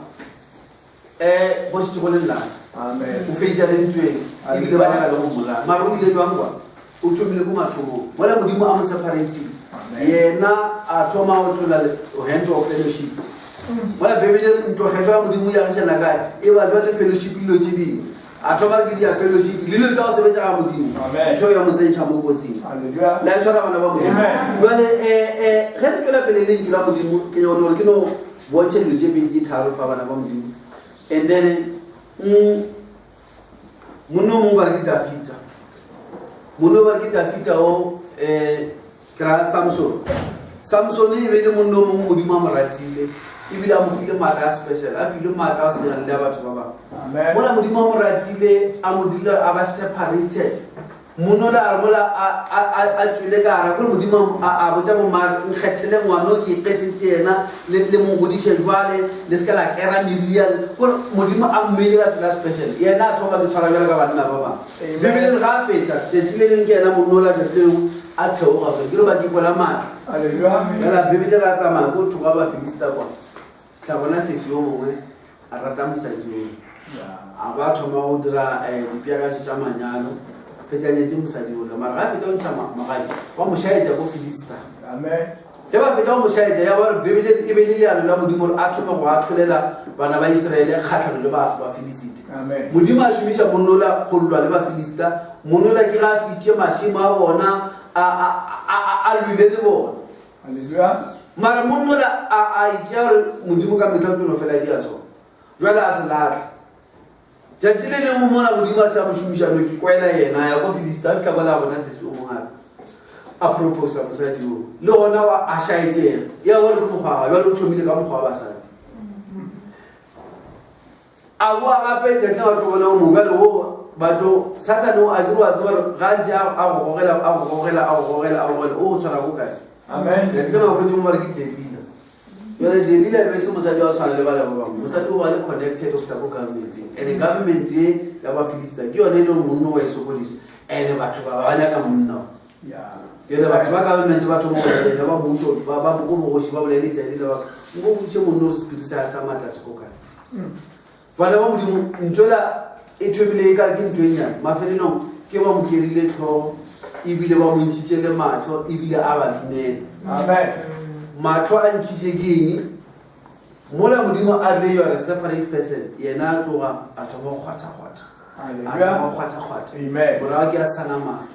go se go lela amen o feja le ntwe e bile bana ka le go mola mara o ile jwangwa o tshomile go mathomo wala modimo a mo separate yena a thoma o tlola hand of fellowship wala bebele ntlo khetwa modimo ya tsena kae e ba jwa le fellowship lo tshedi a thoma ke dia fellowship le le tsa o sebetsa ga modimo tso ya motse tsha mo botsing hallelujah la tsara bana ba modimo wala ge ke la pele le dira modimo ke yo no ke no bonche le je be di tharo fa bana ba modimo and then munno mo ba ke Dafita munno ba ke Dafita o kra Samson e be le munno mo modimo a moratile e bile a mo file maka special a file maka se le batho ba ba amen bona modimo a moratile a modile a ba separated munno la armola a tswile ka ara go modimo a botsa mo ma nkgethele ngwana ke ipetsetse yena le mo godishe jwale le ska la kera medial go modimo a mmele ka tsela special yena a thoba ke tshwara jwale ka bana ba ba bibele ga fetsa tsile le nkena munno la tselo a theoga ke re ba di kola mara hallelujah la bibele ra tsamaya go thuka ba filista kwa tla bona sesi yo mongwe a rata mosadi a ba thoma go dira dipiaka tsa manyalo fetanyetse mosadi ole mara ga feta o ntsha magadi wa moshaetsa go filista amen ge ba feta go moshaetsa ya ba bibele e be le leano la modimo gore a thome go atlholela bana ba Iseraele kgatlhano le ba Filisiti amen modimo a šomiša monnola go lwa le ba Filista monnola ke ga a fitše mašimo a bona a lwile le bona hallelujah mara monnola a ikea gore modimo ka metlha pelo fela di a tsona jwale a se latlha tšatši le lengwe mona modimo a se a mošomišano ke kwaela yena ya ko Filista a fitlha kwala bona sesi o mongare a proposa mosadi o le gona a šaetega ya gore ke mokgwaga jwale o thomile ka mokgwa wa basadi a boa gape tšatši ba tlo bona o mongwe le go batho Satane o a dirwa tseba ga ntse a go gogela o tshwara go kae amen ke ke go tšwa mara ke Delila yone Delila e be se mosadi wa tshwana le ba le ba mosadi o ba le connected of the government and government ye ya ba Filista ke yone le monno wa isokolisa ene batho ba ba nyaka monna yeah yone batho ba government ba thoma go le ba musho ba go go ba le Delila ba go butse monno spirit sa matla se go kae bana ba modimo ntsola e thobile ka ke ntwenya mafelelong ke ba mo kerile tlho e bile ba mo ntshitse le matlo e bile a ba binela amen matlo a ntshitse keng mola modimo a le yo a separate person yena a tloga a thoma go kgwatha hallelujah amen bona ke a sana ma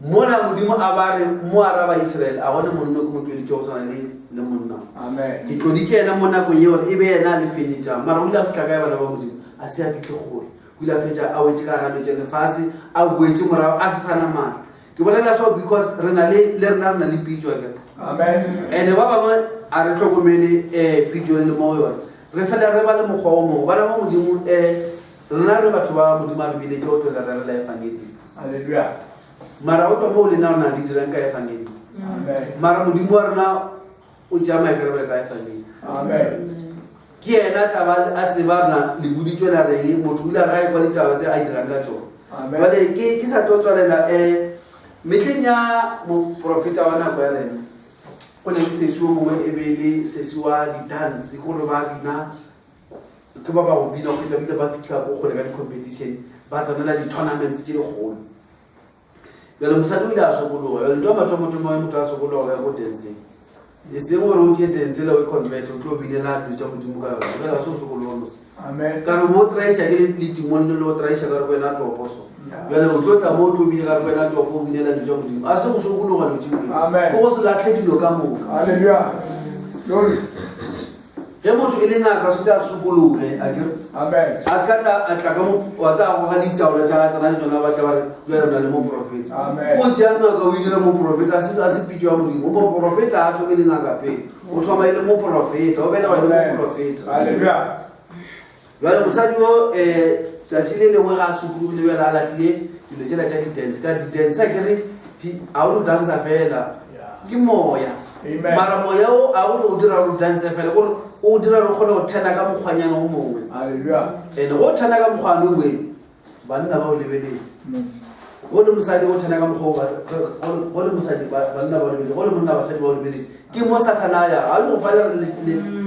mola modimo a ba re mo araba Israel a gone monno ke motwedi tšo tsana le monna amen ke tloditse yena mo nakong yeo e be yena le fenitša mara o ile a fitlha kae bana ba modimo a se a fitlhe gore o ile a fetša a wetse ka gara lotse lefase a boetse morago a se sana maatla ke bolela so because re na le pitso ke Amen. And ba bangwe a re tlhokomele video le mo yona re fela re ba le mokgwa o mongwe bana ba modimo rena re batho ba modimo a re bile ke o tlola re la efangedi. Hallelujah. Mara o tlo mo le na di dirang ka efangedi. Amen. Mara modimo wa rena o jama e re ka efangedi. Amen. Ke ena taba a tseba na le buditswe la re motho ula ga e kwa ditaba tse a dirang ka tsona. Amen. Ba le ke sa tlo tswalela metlenya mo profeta wa nako ya rena o ne ke sesiwa mongwe e be le sesiwa di-dance gore ba bina ke ba go bina go fitlha bile ba fitlha go gole ka di-competition ba tsanela di-tournaments tse digolo jale mosadi o ile a sokologa nto a mathomotomo ya motho a sokologa ya go danceng e seng gore o tie dancela o e convert o tlo binela dilo tsa modimo ka yona fela se o sokologa ka re mo traiša ke le timone le o traiša ka re wena toposo jale o tlo ta mo o tlo bine ka re wena topo o binela dilo tsa modimo a se go sokologa dilo tse go go se latlhe dilo ka moka. Hallelujah. Glory. Ge motho e le ngaka se tla sokologe akere Amen. a se ka tla a tla ka mo wa tsa go ga ditaola tsa ga tsana le tsona ba tla ba re rona le mo profeta Amen. o ja ngaka o ile mo profeta a se pitso ya modimo mo profeta a thome le ngaka pele o thoma ile mo profeta o bela wa ile mo profeta. Hallelujah. Jale mosadi o tsatsi le lengwe ga a sokologile bela a latlhile dilo tsela tsa di-dance ka di-dance a kere a o lo dansa fela ke moya mara moya o a o le o dira o dance fela gore o dira re kgone go thena ka mokgwanyana o mongwe and go thena ka mokgwane o we banna ba o lebeletse go le mosadi go thena ka mokgwa go le mosadi banna ba o lebeletse go le monna basadi ba o lebeletse ke mo sathana ya a go fala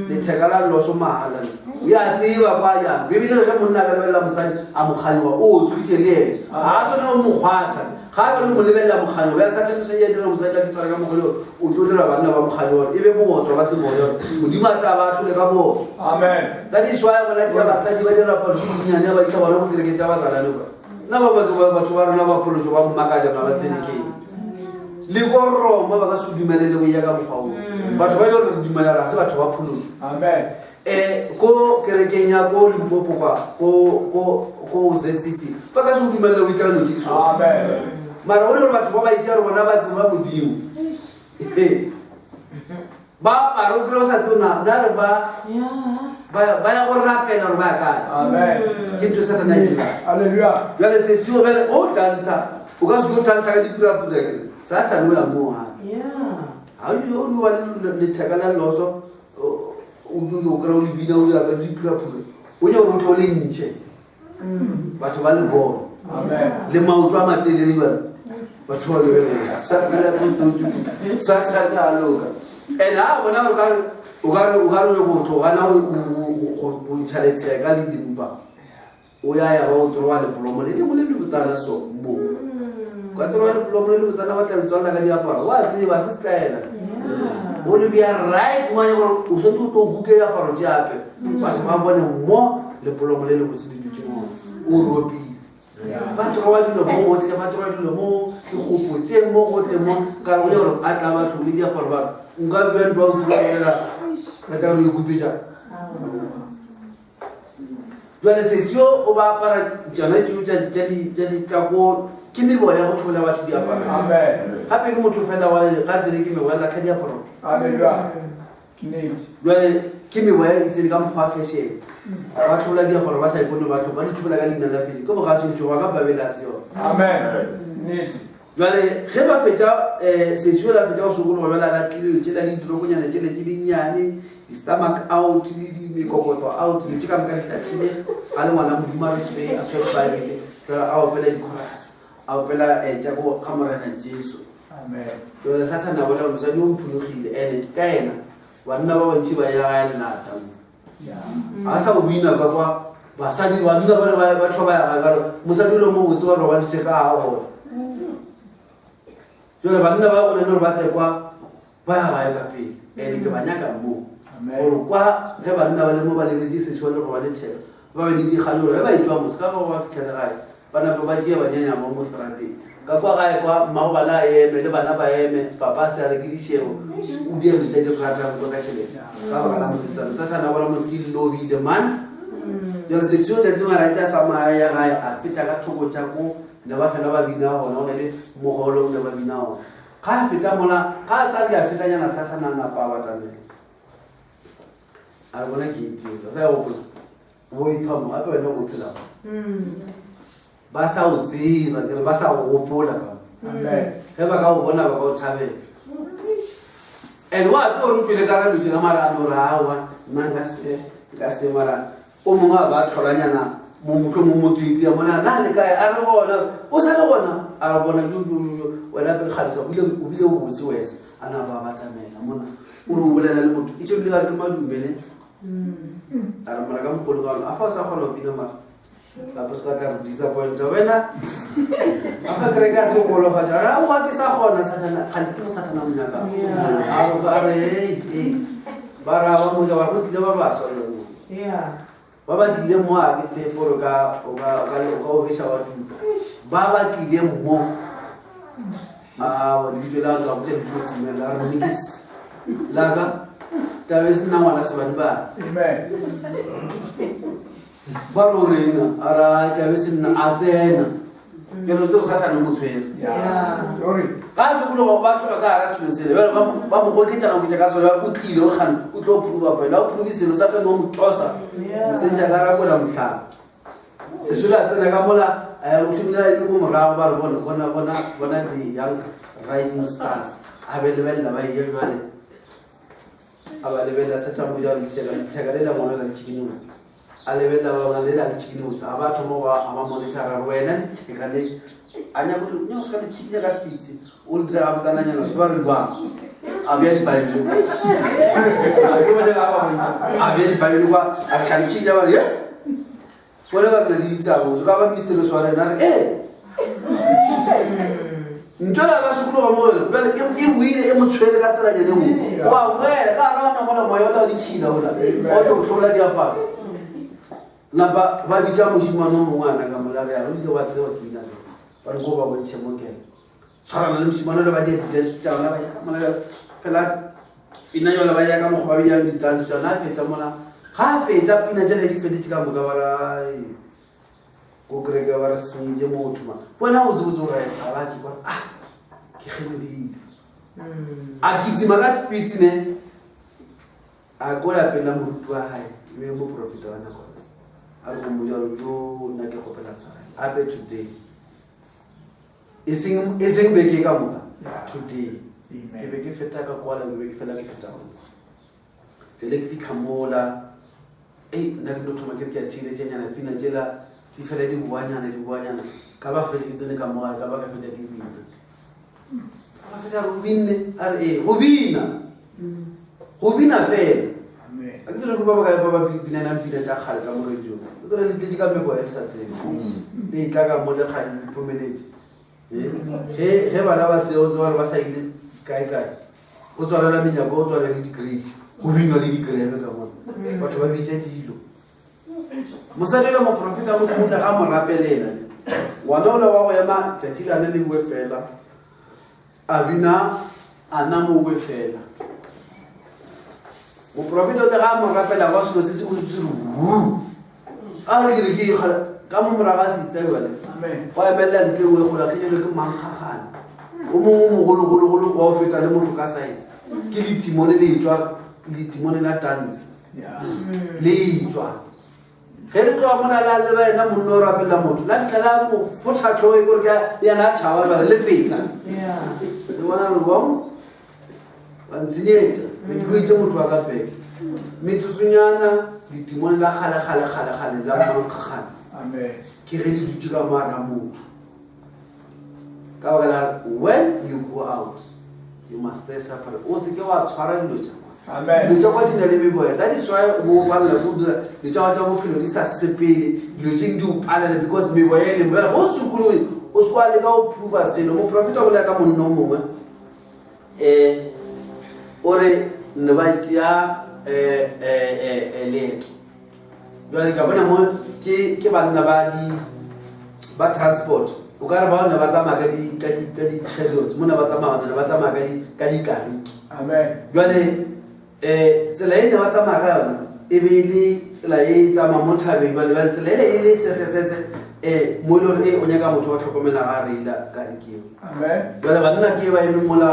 letheka la loso mahala o ya tseba kwa yana bebile ge monna ka lebelela mosadi a mokganywa o tshwitse le ene a sone o mokgwatha ga ba le mo lebelela mokganyo ba sa tsena ya dira mosadi a tsara ka mogolo o tlo dira bana ba mokganyo e be botswa ba se moyo modimo a tla ba tlole ka botso. Amen. That is why when I tell basadi ba dira pa di nyane ba itla ba le go dire ke tsa ba tsala le ba na ba batho ba rona ba pholoso ba mmakaja ba tsene ke le go roma ba ka se dumelele go ya ka mokgwa batho ba ile go dumela ra se batho ba pholoso. Amen. Ko kerekeng ya ko Limpopo kwa ko ZCC ba ka se dumela go ikana le diso. Amen. Mara o le batho ba ba itse rona ba tseba modimo ba paro kro sa tsona na ba ya go rapela re ba ka. Amen. Ke tso sa tana ila. Hallelujah. Ya le se sio bele o dansa o ka se go dansa ka dipura pura ke sa tla no ya mo ha ha yo no ba le thakala loso o do kra o le bina o ya ka dipura pura o yo ro tlo le ntshe batho ba le bo. Amen. Le mautwa matele ba batho ba le sa tla sa tla loka ena bona o ka re go tloga na o tšhaletse ka le dimpa o ya ba o troa le plomo le mo le botsana so mo ka troa le plomo le botsana ba tla tswana ka diaparo wa tseba se style o le bia right mo o so to buke ya paro jape ba se ba bone mo le plomo le botse di tutse mo o ropi ba troa dilo mo o tle ba troa dilo mo ke go potse mo go tle mo ka o le gore a tla ba tlhole diaparo ba nka bua ntwa o tloela ka tla go ikupetsa jwale sesio o ba apara tsona tšeo tša ditako ke meboya go tlhola batho diaparo. Amen. Gape ke motho fela wa ga tsele ke meboya latlha diaparo. Hallelujah. Jwale ke meboya e tsele ka mokgwa wa fashion ba tlhola diaparo ba sa ipone batho ba di tlhola ka leina la fele ke bo ga sentšho wa ka babela se yona. Amen. Jwale ge ba fetša sesio la fetša go sokologa jwale la tlile tšela le ditlokonyana tšele tše dinnyane di-stomach out le mekokotlo out le tše ka moka ditatlile ga le ngwana modimo a retswe a swetbarile a opela dikorase a opela jako ka morena jesu. Jole sa tshana bona mosadi o mphologile ene ka ena banna ba bantši ba ya ga lenata a sa o bina ka kwa basadi banna ba thoba ya ga mosadi o le mo botse ba roba ditse ka ga gona jole banna ba gone le gore ba tekwa ba ya gae ka pele ene ke ba nyaka mo gore kwa ge banna ba le mo ba lebetse sešo le go ba le thero ba be le dikgane gore ge ba etswa mose ka ga ba fitlhele gae bana ba tšea banyanya mo strateng ka kwa gae kwa mmago bana a eme le bana ba eme papa se a re ke dišego o die letša di ratang ko ka tšhelete ka baka la mosetsana sa tšhana bona mose ke lobile man jale sexio tšatši ngara tša samaya ya gae a feta ka thoko tša ko ne ba fela ba bina gona o na le mogolo o ne ba bina gona ga feta mola ga sa ya feta nyana sa sana na pa batamela a bona ke itse sa o go ithomo a pe no go phela ba sa o tsira ke ba sa o gopola ka Amen. ge ba ka o bona ba ka o thabela and wa tlo ru tswele ka ra lu tsena mara no ra wa nanga se mara o mongwe ba tlholanyana mo motho mo motitsi ya mona na le kae a re bona o sa le bona a bona wena pe khalisa o bile o botse wes ana ba batamela mona o re bolela le motho itse bile ga re madumele a re mara ka mogolo ka a fa sa kgona go pina mara la poska ka re disappoint wena a fa kre ka se go lo fa ja ra wa ke sa kgona satana khandi ke mo satana mo nyaka a ba re hey bara ba mo ja ba go tlile ba ba so le ba ba dile mo a ke tseporo ka o besha wa tu ba ba kile mo wa di la ga bote di tsimela re nikis laga tabe sina ngwana sebane ba Amen. ba ro rena ara tabe sina a tsena ke lo tso satana mo tshwere Glory. ka se kulo ba tlo ka ara sele ba mo go ke tana go ka so ba o tlile o kgana o tlo pruva pa la o pruvi selo sa ka no mo tlosa tsenja ka ra go la mhla se shula tsena ka mola o shula ile go morago ba re bona di young rising stars a be lebella ba ile jwale a ba lebella sa tsambo ja le tshega le la mona la chikinusi a lebella ba le la chikinusi a ba thomo ba ama monitor wena tshega le anya go nyo ska le chikinya ka spitsi o le a btsana nyana so ba re ba a be di bible a ke ba le ba bontsha a be di bible kwa a khanchi ja ba le wala ba le ditabo so ka ba mistero so re na ntola ba se kulo mo ba e buile e motshwele ka tsela jene mo wa wela ka rana mo moyo ta di china hola o to tlola di apa na ba di tamo shimano mo ngwana ka molare ya le wa tseo kina ba go ba bontshe mo ke tsara le shimano le ba di dance tsa na ba molare fela ina yo la ba ya ka mo ba ya di dance tsa na feta mona ga feta pina jele di fediti ka mo ka bara go krega ba re se je mo tuma bona o zuzo ga a ba ki ba ke khemedi a ki di maga speed ne a go la pela mo rutwa hae me mo profita wana ko a go mo jalo yo na ke go pela sa a be today ising be ke ka mo today ke be ke feta ka kwala be ke fela ke feta mo pele ke fitla mola na ke tuma ke ke tsile tjena na pina jela di fela di buanyana ka ba fela tsene ka mo ka ba ka feta ke bina ba feta rubinne rubina fela Amen. a ke tsene go ba ba bina na pina tsa khale ka mo rejo ke re le ka me go e sa tsene le tla ka mo le kgang pomeletse he bana ba se o tswa ba sa ile kae o tswa la minya go tswa le degree go binwa le digrebe ka mo batho ba bitse dilo mosadela mo profeta mo tla ga mo rapelela wa no wa go ema tšatšila le bue fela a bina ana mo bue fela mo profeta o ga mo rapela ba se se utsuru a re ke ka mo moraga sister wale Amen. wa emela ntwe we go la ke le ke mangkhagana o mo golo go feta le motho ka size ke le timone le tswa le timone la dance Yeah. le tswa ge le tloa mona la le wena monno o rapela motho la fitlhela mo fotha tlhoe kore ke yana tšhaba jale le fetla le bona re bom ba ntshenyetša be ke itse motho wa ka peke metsotsonyana ditimone la kgale la mankgagana Amen. ke ge di dutse ka moara motho ka baka la when you go out you must stay separate o se ke wa tshwara dilo tša Amen. dilo tša kwa di na le meboya that is why go palela go dira dilo tša bophelo di sa sepele dilo tšeng di o palela because meboya e lembela go sekoloi o se kwa le ka go pruva selo mo profeta go le ka monno o mongwe o re ne ba tšea leeto jale ka bona mo ke banna ba transport o ka re ba ona ba tsamaya ka di-chariots mona ba tsamaya ka dikariki Amen. jale tsela e ne ba tsamaya ka yona e be le tsela e tsamaya mo thabeng jale tsela ele e le sesesese mo e le gore o nyaka motho wa tlhokomela ga reila ka rekeo Amen. jale banna ke ba eme mola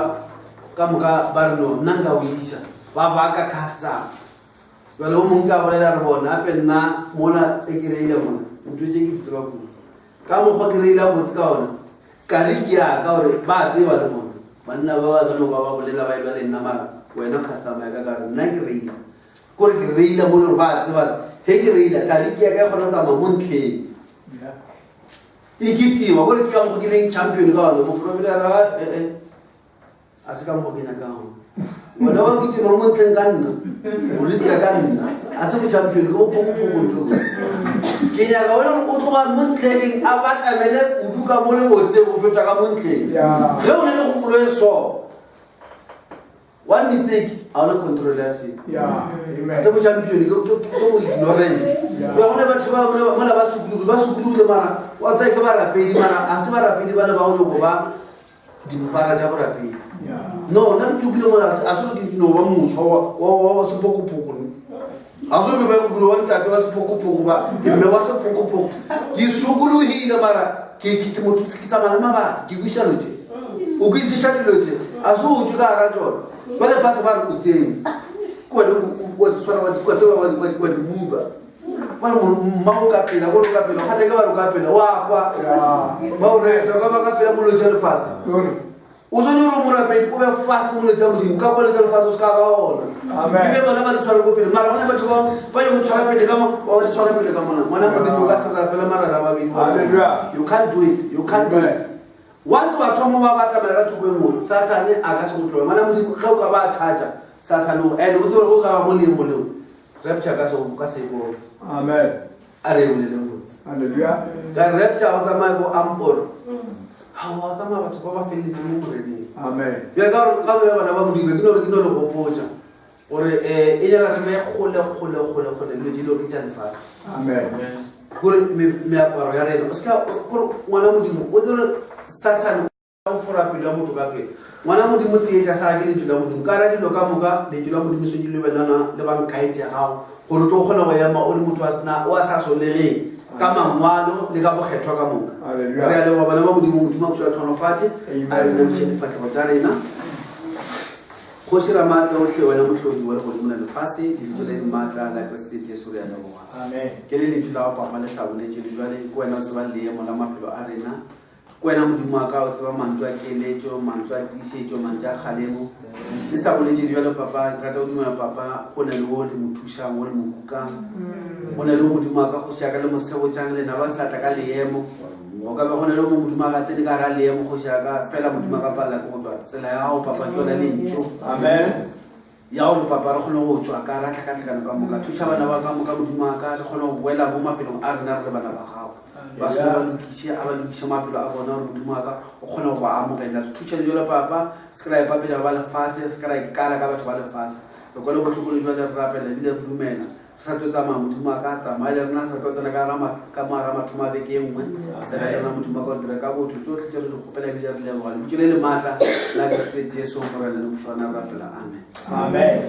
ka moka ba re no nna nka o isa ba baka custom jale o mongwe ka bolela re bona ape nna mola e ke reile mona ntho tse ke tseba kudu ka mokgwa ke reila botse ka ona ka re ke ya ka gore ba tseba le bona banna ba ba no ba bolela ba ile le nna mara wena customer ya ka re nna ke reila gore ke reila mo le ba tseba he ke reila ka re ke ya ka gona tsa mamontleng ikitiwa gore ke ya mo ke leng champion ka ona mo profile ra a se ka mo ke nya ka ona wena wa ke tsino mo ntleng ka nna o riska ka nna a se mo champion go go go ntho ke ya ga wena o tloga mo ntleng a ba tlamele o duka mo le botse go feta ka mo ntleng ya ge o ne le go polo e so one mistake a ona control ya se Yeah. Amen. se mo champion go mo ignorance ya gona batho ba mola ba sukulu le mara wa tsa ke ba rapedi mara a se ba rapedi ba le ba go go ba dimpara ja go rapedi Yeah. no na ke tubile mola a se ke no ba musho wa sepokopoko a se be ba go wa ntate wa sepokopoko ba ke me wa sepokopoko ke sukuluhile mara ke mo ke tsamana maba ke buisha lote o ke se tshadi lote a se o tjuka ra jona ba le fase ba re go tseng ko le go tswara ba tswa ba move ba mo mao ka pela go ka pela ga te ka ba ka pela wa kwa ba o re ka ba ka pela mo lo jele fase o so nyoro mo ra pe o be fase mo le tsa modimo ka go le jele fase o ska ba ona Amen. ke be bona ba le tshwara go pela mara bona batho ba yo tshwara pele ka mo ba tshwara pele ka mona mona modimo ka sa pela mara la ba bi Hallelujah. you can't do it you can't do it once wa thomo ba batla ba ka thoko mo satane a ka se go tloa mana modimo ga o ka ba thatsa satane o ene o tsore go ka ba mo le mo le rapture ka se go Amen. a re o le le motse Hallelujah. ka rapture o tsamaya go amporo ha wa tsamaya batho ba ba feletse mo moreneng Amen. ya ka ya bana ba modimo ke no re go potsa gore e ya re me khole le dilo ke tsa lefase Amen. gore me aparo ya rena o ska gore ngwana modimo o tsere satane o fora pele ya motho ka pele ngwana modimo se etsa sa ke le jula modimo ka ra dilo ka moka le jula modimo se dilo belana le bang kaitse gago gore to kgona go ema o le motho wa sna o a sa solereng ka mangwalo le ka bogethwa ka moka Hallelujah. re a le wa bana ba modimo o tla tlhonofate a re le tshedi fa go tsa rena go shira matla o tle wena mohlodi wa le go dimona le fase le tlo le matla la Kriste Jesu re a le go Amen. ke le tla wa papa le sa bole tšedi jwale ko wena o tseba le mo la maphelo a rena kwena modimo wa ka o tseba mantswe a keletso mantswe a tiišetšo mantswe a kgalemo le sa boletse jalo papa rata o dumela papa go na le o le mothušang o le mokukang go na le modimo wa ka go šaka le mosebotšang le na ba se latla ka leemo o ka be go na le mo modimo wa ka tsene ka ga leemo go šaka fela modimo wa ka palela ke go tswa tsela ya gago papa ke yona le ntšo Amen. ya gore papa re kgone go tswa ka ra tlhakatlhakano ka moka thuša bana ba ka moka modimo wa ka re kgone go boela mo mafelong a rena re le bana ba gago ba se ba lokiše a ba lokiše maphelo a bona gore modimo wa ka o kgone go ba amogela re thuša le jalo papa se ka ra epapela ba lefase se ka ra ikala ka batho ba lefase re kwa le botlhokolo jwa le re rapela ebile re dumela re sa tlo tsamaya modimo wa ka a tsamaya le rena sa tlo tsena ka moara mathomo a beke nngwe tsela le rena modimo wa ka o dire ka botho tsotlhe tse re di kgopela ebile re leboga lebitso le le maatla la Kriste Jesu gore le le bošwana re rapela amen Amen.